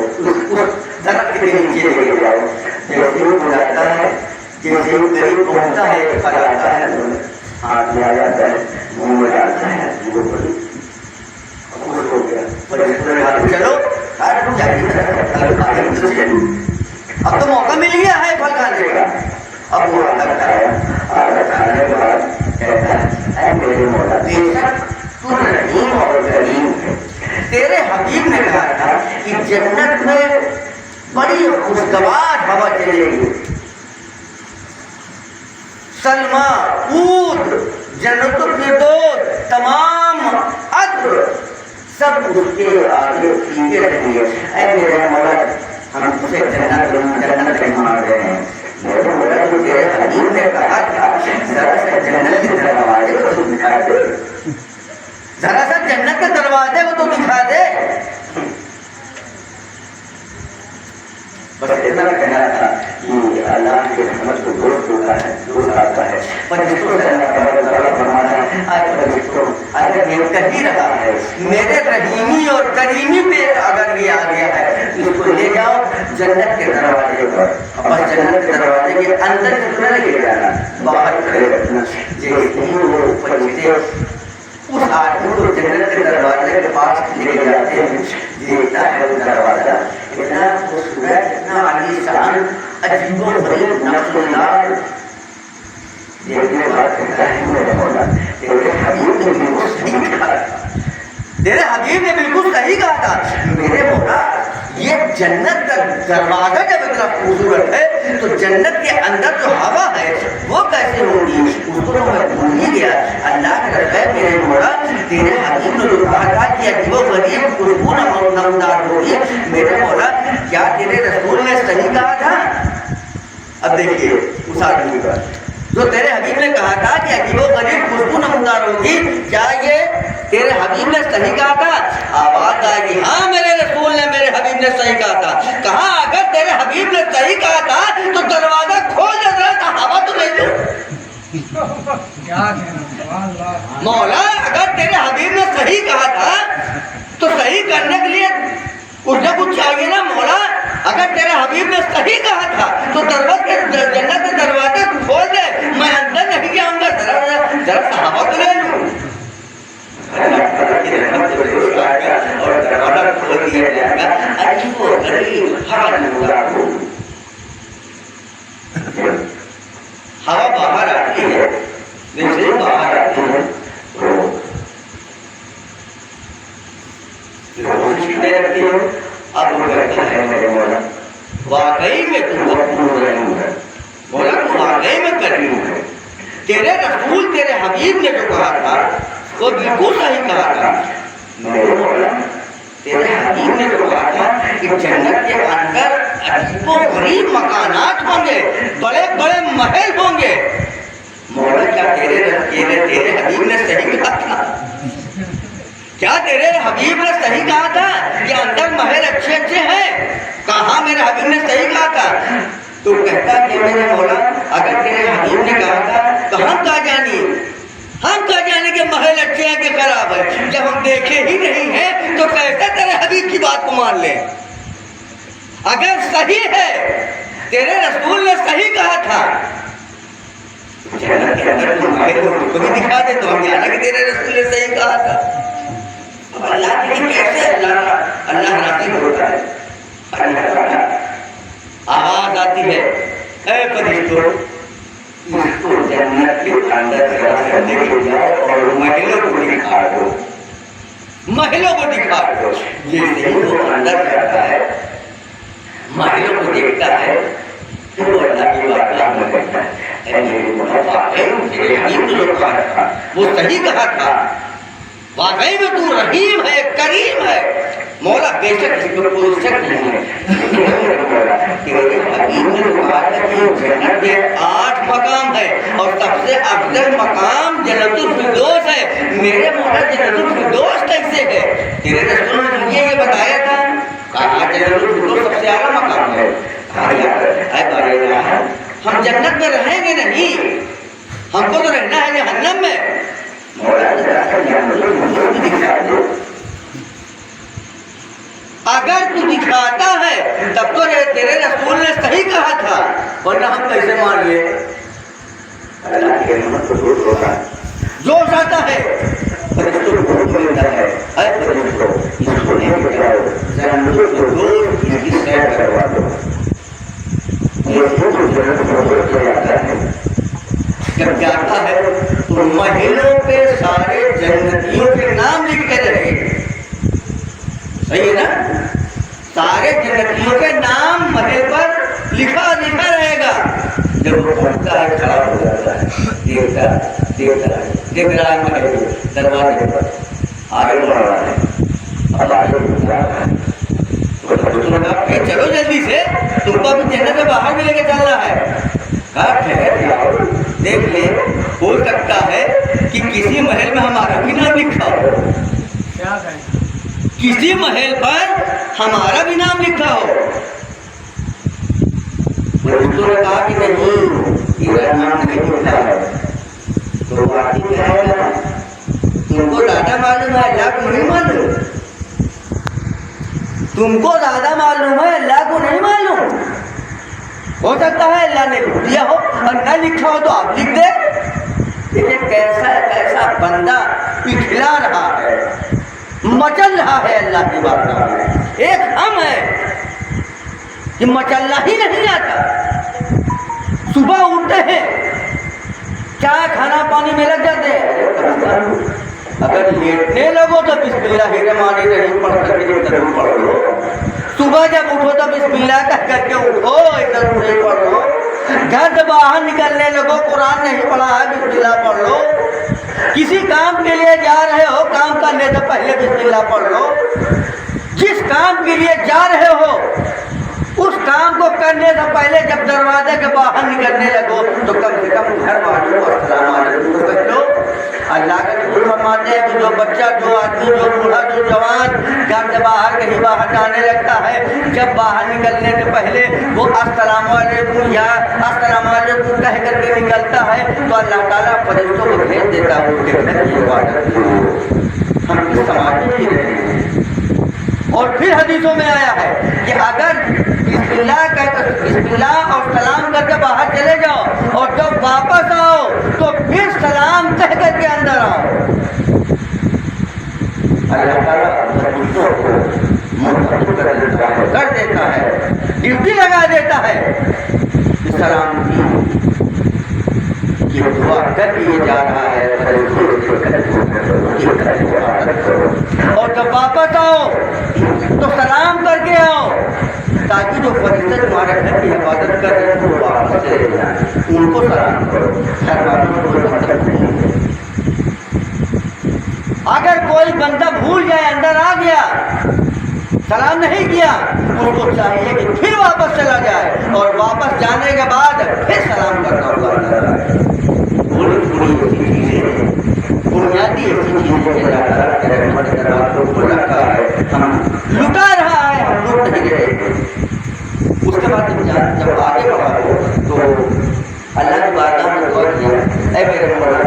اس درخت کے نیچے لے کے جاؤ، جیسے وہ بلاتا ہے جیسے وہ قریب پہنچتا ہے پھل آتا ہے ہاتھ میں آ جاتا ہے، منہ میں ڈالتا ہے، وہ بڑی خوش ہو گیا۔ چلو اب تو موقع مل گیا ہے پھل کھانے کا۔ اب وہ آدھا کھایا، آدھا کھانے کے بعد کہتا ہے اے میرے مولا بے شک تو رحیم اور کریم ہے۔ تیرے حبیب نے کہا تھا کہ جنت میں بڑی خوشگوار ہوا چلے گی، سلما عود جنت الفردوس تمام عطر سب اس کے آگے پیچھے رہیں گے۔ اے میرے مولا ہم سے جنت نہیں مانگ رہے ہیں، میرے مولا جو تیرے حبیب نے کہا تھا ذرا سا جنت کے دروازے کو تو دکھا دے، ذرا سا جنت کے دروازے کو تو دکھا دے۔ بس اتنا کہنا تھا کہ اللہ کی رحمت کو دوست ہوتا ہے، دوست آتا ہے۔ فرشتوں سے اللہ تعالیٰ فرماتا ہے آج فرشتوں اگر یہ کہہ رہا ہے میرے رحیمی اور کریمی پہ اگر یہ آ گیا ہے اس کو لے جاؤ جنت کے دروازے پر، بس جنت کے دروازے کے اندر کتنا لے جانا، باہر کھڑے رکھنا۔ جیسے ہی وہ فرشتے اس آدمی کو جنت کے دروازے کے پاس لے جاتے ہیں، دیکھتا ہے وہ دروازہ اتنا خوبصورت، اتنا عالی شان، عجیب و غریب نقش و نگار۔ دیکھنے کے بعد کہتا ہے میرے مولا تیرے حبیب نے بالکل صحیح کہا تھا، تیرے حبیب نے بالکل صحیح کہا تھا۔ میرے مولا یہ جنت کا دروازہ جب اتنا خوبصورت ہے تو جنت کے اندر جو ہوا ہے وہ کیسے ہوگی، اس کو تو میں بھول ہی گیا۔ اللہ کے رسول میرے مولا تیرے حبیب نے جو کہا تھا کہ عجیب و غریب خوشبو نمودار ہوگی، میرے مولا کیا تیرے رسول نے صحیح کہا تھا؟ اب دیکھیے اس آدمی کا جو تیرے حبیب نے کہا تھا کہ عجیب و غریب خوشبو نمودار ہوگی، کیا یہ تیرے حبیب نے صحیح کہا تھا؟ آواز آئے گی ہاں میرے رسول نے میرے حبیب نے صحیح کہا تھا۔ کہا اگر تیرے حبیب نے صحیح کہا تھا تو دروازہ کھول دے ذرا ہوا تو نہیں دو۔ مولا اگر تیرے حبیب نے صحیح کہا تھا تو صحیح کرنے کے لیے کچھ نہ کچھ چاہیے نا مولا۔ اگر تیرے حبیب نے صحیح کہا تھا تو جنت کے دروازے کھول دے، میں اندر نہیں جاؤں گا، ذرا سا ہوا تو لے لوں۔ اور دروازہ کھول دیا جائے گا، عجیب و غریب ہوا نمودار ہوگی، ہوا باہر آتی ہے، جیسے باہر آتی ہے تو چھیٹے رکھتی ہو۔ اب وہ کہتا ہے میرے مولا تیرے رسول تیرے حبیب نے جو کہا تھا وہ بالکل صحیح کہا تھا۔ میرے مولا تیرے حبیب نے جو کہا تھا کہ جنت کے اندر عجیب و غریب مکانات ہوں گے، بڑے بڑے محل ہوں گے۔ مولا کیا تیرے حبیب نے صحیح کہا تھا؟ کیا تیرے حبیب نے صحیح کہا تھا کہ اندر محل اچھے اچھے ہیں؟ کہاں میرے حبیب نے صحیح کہا تھا؟ تو کہتا کہ میرے مولا اگر تیرے حبیب نے کہا تھا تو ہم کہاں جانے کہ محل اچھے ہیں کہ خراب ہے؟ جب ہم دیکھے ہی نہیں ہیں تو کیسے تیرے حبیب کی بات کو مان لیں؟ اگر صحیح ہے تیرے رسول نے صحیح کہا تھا، جنت کے اندر تو محل کو بھی دکھا دے تو ہم جانا کہ تیرے رسول نے صحیح کہا تھا۔ اب اللہ کے لیے کیسے اللہ راضی ہوتا ہے؟ آواز آتی ہے، اے فرشتوں اس کو جنت کے اندر لے کے جاؤ اور محلوں کو دکھا دو، محلوں کو دکھا دو۔ جیسے ہی وہ اندر جاتا ہے محلوں کو دیکھتا ہے تو وہ اللہ کی بارگاہ میں کہتا ہے، اے میرے مولا تیرے حبیب نے جو کہا تھا وہ صحیح کہا تھا، واقعی میں تو رحیم ہے، کریم ہے۔ مولا بے شک اس میں کوئی شک نہیں ہے، تیرے حبیب نے کہا تھا کہ جنت کے 8 مقام ہے اور سب سے افضل مقام جنت الفردوس ہے۔ میرے مولا جنت الفردوس کیسے ہے؟ تیرے رسول نے مجھے یہ بتایا تھا، کہا جنت الفردوس سب سے اعلیٰ مقام ہے۔ اے بارے ہم جنت میں رہیں گے نہیں، ہم کو تو رہنا ہے جہنم میں۔ اگر تو دکھاتا ہے تب تو تیرے رسول نے صحیح کہا تھا، ورنہ ہم کیسے مان لیں؟ اللہ کی رحمت کو جوش آتا ہے، فرشتوں کو ملتا ہے، اے فرشتوں اس کو لے کے جاؤ، ذرا مجھے روز اس کی سیر کروا دو۔ یہ جاتا ہے، جب جاتا ہے تو محلوں پہ سارے جنتیوں کے نام لکھ کے رہے، صحیح ہے نا؟ سارے جنتیوں کے نام محل پر لکھا رہے گا۔ جب وہ پہنچتا ہے کھڑا ہو جاتا ہے، دیکھ رہا ہے محل دروازے پر، آگے بڑھ رہا ہے، اب آگے بڑھ رہا ہے، چلو جلدی سے، تم کو ابھی جنت سے باہر بھی لے کے چل رہا ہے۔ کہا ٹھہر جاؤ، دیکھ لے، ہو سکتا ہے کہ کسی محل میں ہمارا بھی نام لکھا ہو، کسی محل پر ہمارا بھی نام لکھا ہو۔ فرشتوں نے کہا کہ نہیں، تیرا نام نہیں لکھا ہے۔ تو باقی کیا ہے؟ تم کو زیادہ معلوم ہے، اللہ کو نہیں معلوم، تم کو زیادہ معلوم ہے، اللہ کو نہیں معلوم۔ ہو سکتا ہے اللہ نے لکھ دیا ہو اور نہ لکھا ہو تو آپ لکھ دیں۔ یہ کیسا بندہ پچھلا رہا ہے، مچل رہا ہے اللہ کی بارگاہ میں۔ ایک ہم ہے کہ مچلنا ہی نہیں آتا، صبح اٹھتے ہیں چائے کھانا پانی میں لگ جاتے ہیں، اگر لیٹنے لگو تو بسم اللہ الرحمن الرحیم پڑھ کر کے ضرور پڑھ لو، صبح جب اٹھو تو بسم اللہ کر کے اٹھو، ضرور پڑھ لو، گھر سے باہر نکلنے لگو قرآن نہیں پڑھا ہے بسم اللہ پڑھ لو، کسی کام کے لیے جا رہے ہو کام کرنے سے پہلے بسم اللہ پڑھ لو، جس کام کے لیے جا رہے ہو اس کام کو کرنے سے پہلے جب دروازے کے باہر نکلنے لگو تو کم سے کم گھر والوں کو السلام علیکم کہہ دو۔ اللہ کا رسول فرماتے ہیں کہ جو بچہ، جو آدمی، جو بوڑھا، جو جوان گھر سے باہر کہیں باہر جانے لگتا ہے، جب باہر نکلنے سے پہلے وہ السلام علیکم یا السلام علیکم کہہ کر کے نکلتا ہے تو اللہ تعالیٰ فرشتوں کو بھیج دیتا ہے اس کے گھر کی عبادت۔ ہم اس سماج میں رہتے ہیں۔ اور پھر حدیثوں میں آیا ہے کہ اگر بسم اللہ اور سلام کر کے باہر چلے جاؤ اور جب واپس آؤ تو پھر سلام کہہ کر کے اندر آؤ، اللہ تعالیٰ کر دیتا ہے، ڈیوٹی لگا دیتا ہے سلام کی دعا کر کے یہ جا رہا ہے، اور جب واپس آؤ تو سلام کر کے آؤ تاکہ جو فرشتے تمہارے گھر کی حفاظت کر رہے ہیں وہ واپس چلے جائیں، ان کو سلام کرو، کوئی بندہ بھول جائے اندر آ گیا سلام نہیں کیا اس کو چاہیے کہ پھر واپس چلا جائے اور واپس جانے کے بعد پھر سلام کرتا ہوا اندر آئے. تھوڑی تھوڑی ایسی چیزیں بنیادی ایسی چیزیں کہ اللہ تعالیٰ کے رحمت کے دروازوں کو رکھا ہے ہم لٹا رہا ہے ہم لوٹ نہیں رہے. اس کے بعد جب آگے بڑھا تو اللہ کی بارگاہ میں دعا کیا اے میرے مولا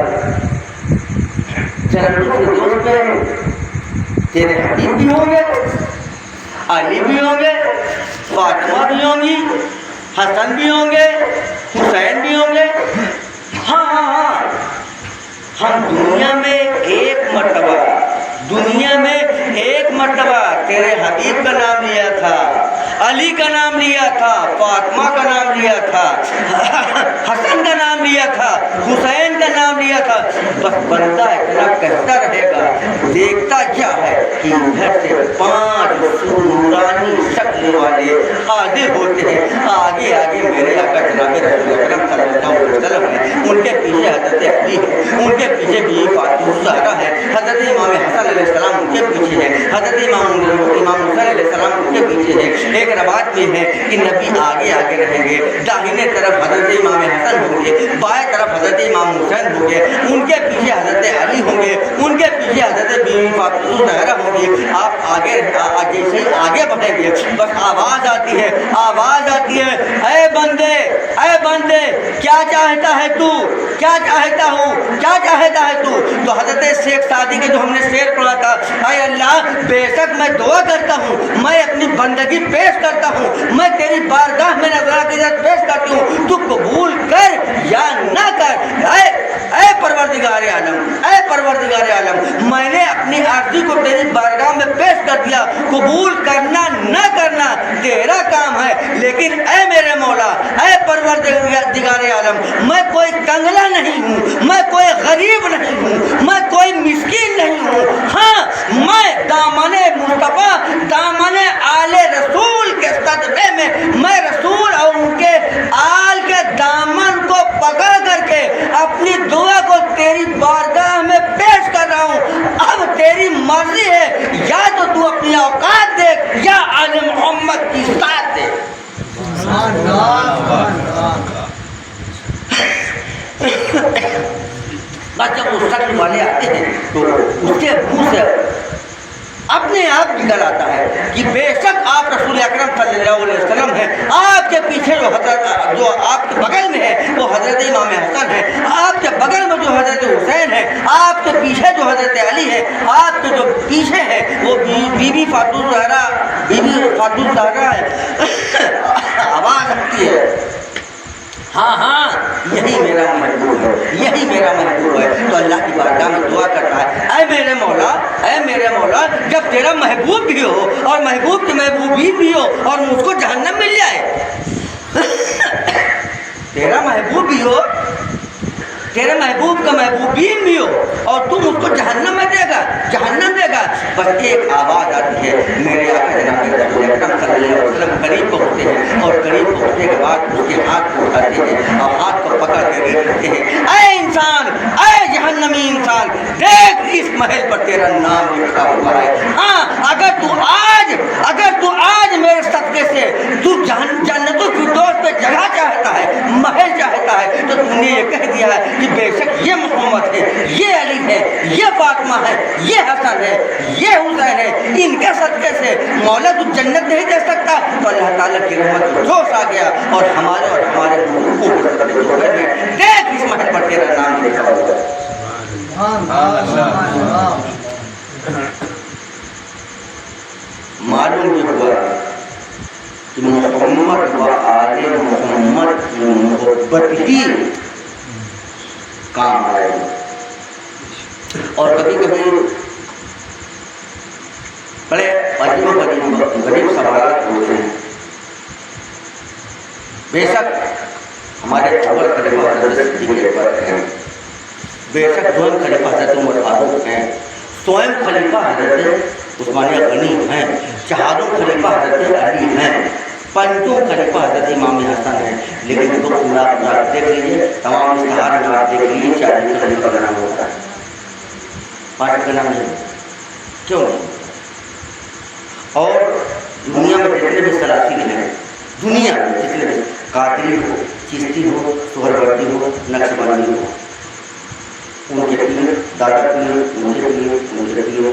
جنتوں کے دوست میں تیرے حبیب بھی ہوں گے علی بھی ہوں گے فاطمہ بھی ہوں گی حسن بھی ہوں گے حسین بھی ہوں گے. ہاں ہم دنیا میں ایک مرتبہ تیرے حبیب کا نام لیا تھا علی کا نام لیا تھا فاطمہ کا نام لیا تھا حسن کا نام لیا تھا حسین کا نام لیا تھا. بس بندہ اتنا کہتا رہے گا دیکھتا کیا ہے کہ ادھر سے 5 نورانی شکل والے حاضر ہوتے ہیں. آگے آگے میرے آقا جناب رسول اکرم صلی اللہ علیہ وسلم ہیں ان کے پیچھے حضرت علی ہے ان کے پیچھے بھی فاطمہ الزہرا ہے حضرت امام حسن علیہ السلام ان کے پیچھے ہے حضرت امام حسین علیہ السلام ان کے پیچھے ہے. ایک روایت میں ہے کہ نبی آگے آگے رہیں گے داہنے طرف حضرت امام حسن ہوں گے بائیں طرف حضرت امام حسین ہوں گے ان کے پیچھے حضرت علی ہوں گے ان کے پیچھے حضرت بیوی فاطمہ الزہرا ہوں گی. آپ آگے جیسے ہی آگے بڑھیں گے بس آواز آتی ہے اے بندے کیا چاہتا ہے تو کیا چاہتا ہوں کیا چاہتا ہے تو حضرت شیخ سعدی کے جو ہم نے شعر پڑھا تھا اے اللہ بے شک میں دعا کرتا ہوں میں اپنی بندگی پیش کرتا ہوں میں تیری بارگاہ میں نظرات کی عزت پیش کرتی ہوں تو قبول کر یا نہ کر. اے پروردگار عالم میں نے اپنی عرضی کو تیری بارگاہ میں پیش کر دیا قبول کرنا نہ کرنا تیرا کام ہے لیکن اے میرے مولا اے پروردگار عالم میں کوئی کنگلا نہیں ہوں میں کوئی غریب نہیں ہوں میں کوئی مسکین نہیں ہوں. ہاں میں دامن مصطفیٰ دامن آل رسول کے صدقے میں رسول اور ان کے آل کے دامن کو پکڑ کر کے اپنی دعا کو تیری بارگاہ میں پیش کر رہا ہوں. اب تیری مرضی ہے یا تو اپنی اوقات دیکھ یا آل محمد کی ذات دیکھ. بس جب وہ شکل والے آتے ہیں تو اس کے منہ سے اپنے آپ نکل آتا ہے کہ بے شک آپ رسول اکرم صلی اللہ علیہ وسلم ہیں. آپ کے پیچھے جو آپ کے بغل میں ہے وہ حضرت امام حسن ہے آپ کے بغل میں جو حضرت حسین ہے آپ کے پیچھے جو حضرت علی ہے آپ کے جو پیچھے ہے وہ بی بی فاطمہ الزہرا ہے. آواز آتی ہے ہاں یہی میرا محبوب ہے تو اللہ کی بارگاہ میں دعا کرتا ہے اے میرے مولا جب تیرا محبوب بھی ہو اور محبوب کی محبوبی بھی ہو اور مجھ کو جہنم مل جائے تیرا محبوب بھی ہو تیرے محبوب کا محبوبین بھی ہو اور تم اس کو جہنم دے گا بس ایک آواز آتی ہے میرے آقا جناب رسول اکرم صلی اللہ علیہ وسلم قریب پہنچتے ہیں اور قریب پہنچنے کے بعد اس کے ہاتھ کو اٹھاتے ہیں اور ہاتھ کو پکڑ کے کہتے ہیں اے انسان اے جہنمی انسان دیکھ اس محل پر تیرا نام لکھا ہوا ہے. ہاں اگر تو آج میرے صدقے سے تو جنت الفردوس پہ جگہ چاہتا ہے محل چاہتا ہے تو تم نے یہ کہہ دیا ہے کہ بے شک یہ محمد ہے یہ علی ہے یہ فاطمہ ہے یہ حسن ہے یہ حسین ہے ان کے صدقے سے مولا تو جنت نہیں دے سکتا. تو اللہ تعالیٰ کی رحمت جوش آ گیا اور ہمارے دیکھ اس محل پر تیرا نام لکھا ہوا ہے. معلوم یہ ہوا کہ محمد و آل محمد کی محبت ہی کام آئے. اور کبھی بڑے غریب سوالات ہوتے ہیں. بے شک ہمارے اول خلیفہ حضرت صدیق اکبر ہیں بے شک دوم خلیفہ حضرت عمر فاروق ہیں سوئم خلیفہ حضرت عثمان غنی ہیں چہاروں خلیفہ حضرت علی ہیں پنجوں خلیفہ حضرت امام حسن ہیں. لیکن تو پورا دیکھ لیجیے تمام استہار میں آپ دیکھ لیجیے 40 خلیفہ کا نام ہوتا ہے 5 کا نام نہیں کیوں نہیں؟ اور دنیا میں جتنے بھی سلاسل ہیں، دنیا میں جتنے بھی قادری ہو، چشتی ہو، سہروردی ہو، نقشبندی ہو، ان کے پیر، دادا پیر، ان کے پیر، ان کے پیر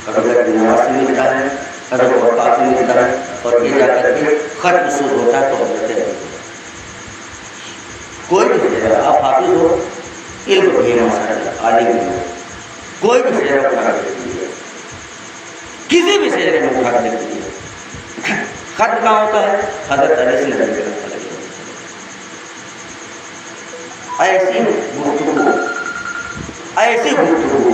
کبھی کبھی نواز سے ملتا ہے، کبھی وقاف سے ملتا ہے، اور یہ جا کر کے خط وصول ہوتا ہے تو ہوتے ہیں. کوئی بھی شہر آپ حافظ ہو، علم بھی ہے، ماشاء اللہ عالم بھی ہو، کوئی بھی شہر اٹھا کر دیکھیے، کسی بھی شہر میں اٹھا کر دیکھیے، خط کہاں ہوتا ہے؟ حضرت علی سے نبی کریم صلی اللہ علیہ وسلم. ایسی گفتگو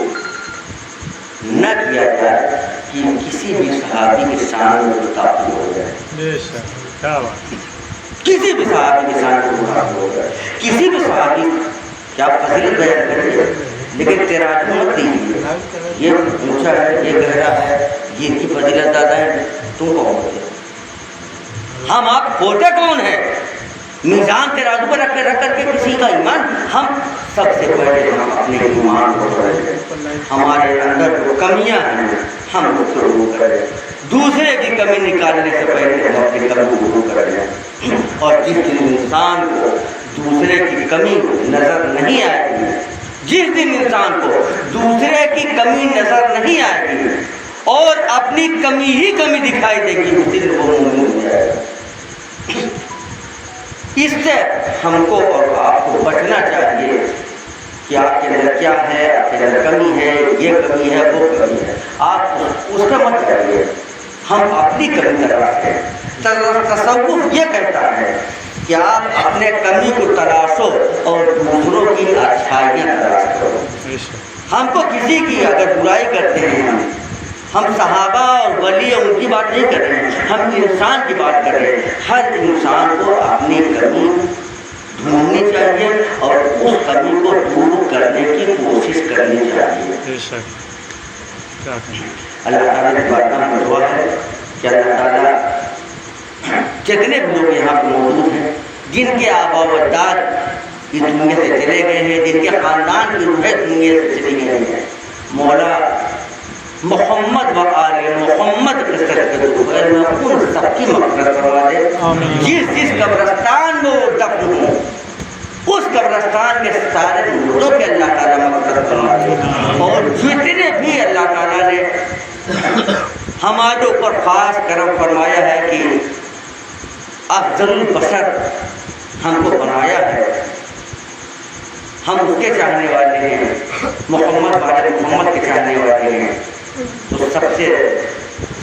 نہ کیا جائے کہ کسی بھی صحابی کے شان میں گستاخی ہو جائے. کسی بھی صحابی کے شان میں گستاخی ہو جائے. کسی بھی صحابی کیا فضیلت بیان کریے، لیکن تراجم مت دیجیے، یہ اونچا ہے، یہ گہرا ہے، یہ ان کی فضیلت زیادہ ہے. تم کون ہوتے؟ ہم آپ ہوتے کون ہیں؟ میزان ترازو پر رکھ کر کے کسی کا ایمان، ہم سب سے پہلے ہم اپنے ایمان کو کریں، ہمارے اندر جو کمیاں ہیں ہم اس کو دور کریں، دوسرے کی کمی نکالنے سے پہلے ہم اپنی کمی کو دور کریں. اور جس دن انسان کو دوسرے کی کمی نظر نہیں آئے گی، جس دن انسان کو دوسرے کی کمی نظر نہیں آئے گی اور اپنی کمی ہی کمی دکھائی دے گی، اس دن وہ مومن ہو جائے گا. اس سے ہم کو اور آپ کو بچنا چاہیے کہ آپ کے اندر کیا ہے، آپ کے اندر کمی ہے، یہ کمی ہے، وہ کمی ہے، آپ اس کا مت چاہیے. ہم اپنی کمی تلاشیں. تصوف یہ کہتا ہے کہ آپ اپنے کمی کو تلاشو اور دوسروں کی اچھائیاں تلاش کرو. ہم کو کسی کی اگر برائی کرتے ہیں، ہم صحابہ اور ولی ان کی بات نہیں کر رہے ہیں، ہم انسان کی بات کر رہے ہیں. ہر انسان کو اپنی کمی ڈھونڈنی چاہیے اور اس کمی کو دور کرنے کی کوشش کرنی چاہیے. اللہ تعالیٰ کی بارگاہ میں دعا ہے کہ اللہ تعالیٰ جتنے بھی لوگ یہاں پہ موجود ہیں، جن کے آباء و اجداد اس دنیا سے چلے گئے ہیں، جن کے خاندان کی روحیں دنیا سے چلی گئی ہیں، مولا محمد و آل محمد کے صدقے میں ان سب کی مغفرت کروا دے. جس قبرستان میں وہ دفن ہوں، اس قبرستان کے سارے مردوں کے اللہ تعالیٰ مغفرت کروا دے. اور جتنے بھی اللہ تعالیٰ نے ہمارے اوپر خاص کرم فرمایا ہے کہ افضل البشر ہم کو بنایا ہے، ہم اس کے چاہنے والے ہیں، محمد والے محمد کے چاہنے والے ہیں، تو سب سے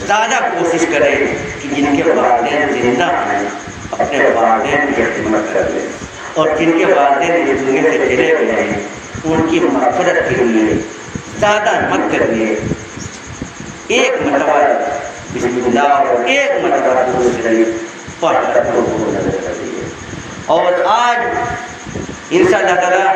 زیادہ کوشش کریں کہ جن کے والدین زندہ ہیں اپنے والدین کی خدمت کر لیں، اور جن کے والدین اس دنیا سے چلے گئے ہیں ان کی مغفرت کے لیے زیادہ مت کریے. ایک مرتبہ بسم اللہ اور ایک مرتبہ درود شریف پڑھ کر کر دیجیے. اور آج انشاءاللہ تعالیٰ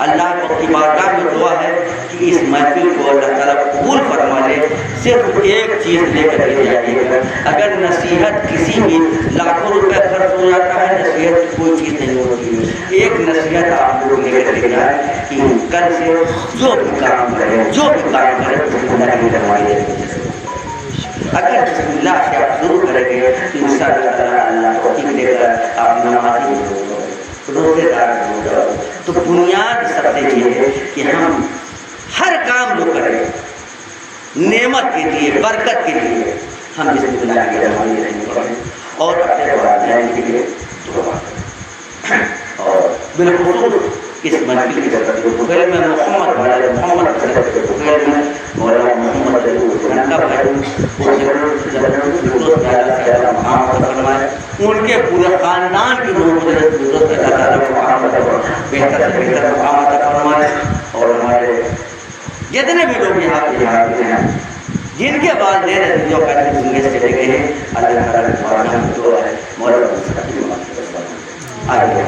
اللہ کی بارگاہ میں دعا ہے کہ اس محفل کو اللہ تعالیٰ قبول فرما لے. صرف ایک چیز لے کر کے جائیے گا. اگر نصیحت کسی بھی لاکھوں روپے خرچ ہو جاتا ہے، نصیحت کی کوئی چیز نہیں ہوتی. ایک نصیحت آپ لوگ لے کر کے جائیں کہ کل سے جو بھی کام کریں بسم اللہ کی رہنمائی دے. اگر بسم اللہ سے آپ شروع کریں گے تو انشاءاللہ تعالیٰ اللہ توفیق دے کر آپ نمازی ہو جاؤ، روزے دار ہو جاؤ. تو بنیاد سب سے یہ ہے کہ ہم ہر کام جو کریں نعمت کے لیے، برکت کے لیے ہم بسم اللہ کی رحمانی رحیم پڑھیں اور اپنے والدین کے لیے دعا کریں. اور بالخصوص اس محفل کی طرف بغیر میں محمد والے محمد بغیر میں مولانا محمد کا بھائی وہ ضرور زیادہ مقام عطا فرمائے. ان کے پورے خاندان کی لوگوں اللہ تعالیٰ بہتر سے بہتر مقام عطا فرمائے. اور ہمارے جتنے بھی لوگ یہاں پہ حاضر ہیں جن کے والدین جو دنیا سے چلے گئے ہیں، اللہ تعالیٰ کی بارگاہ میں دعا ہے مولانا آگے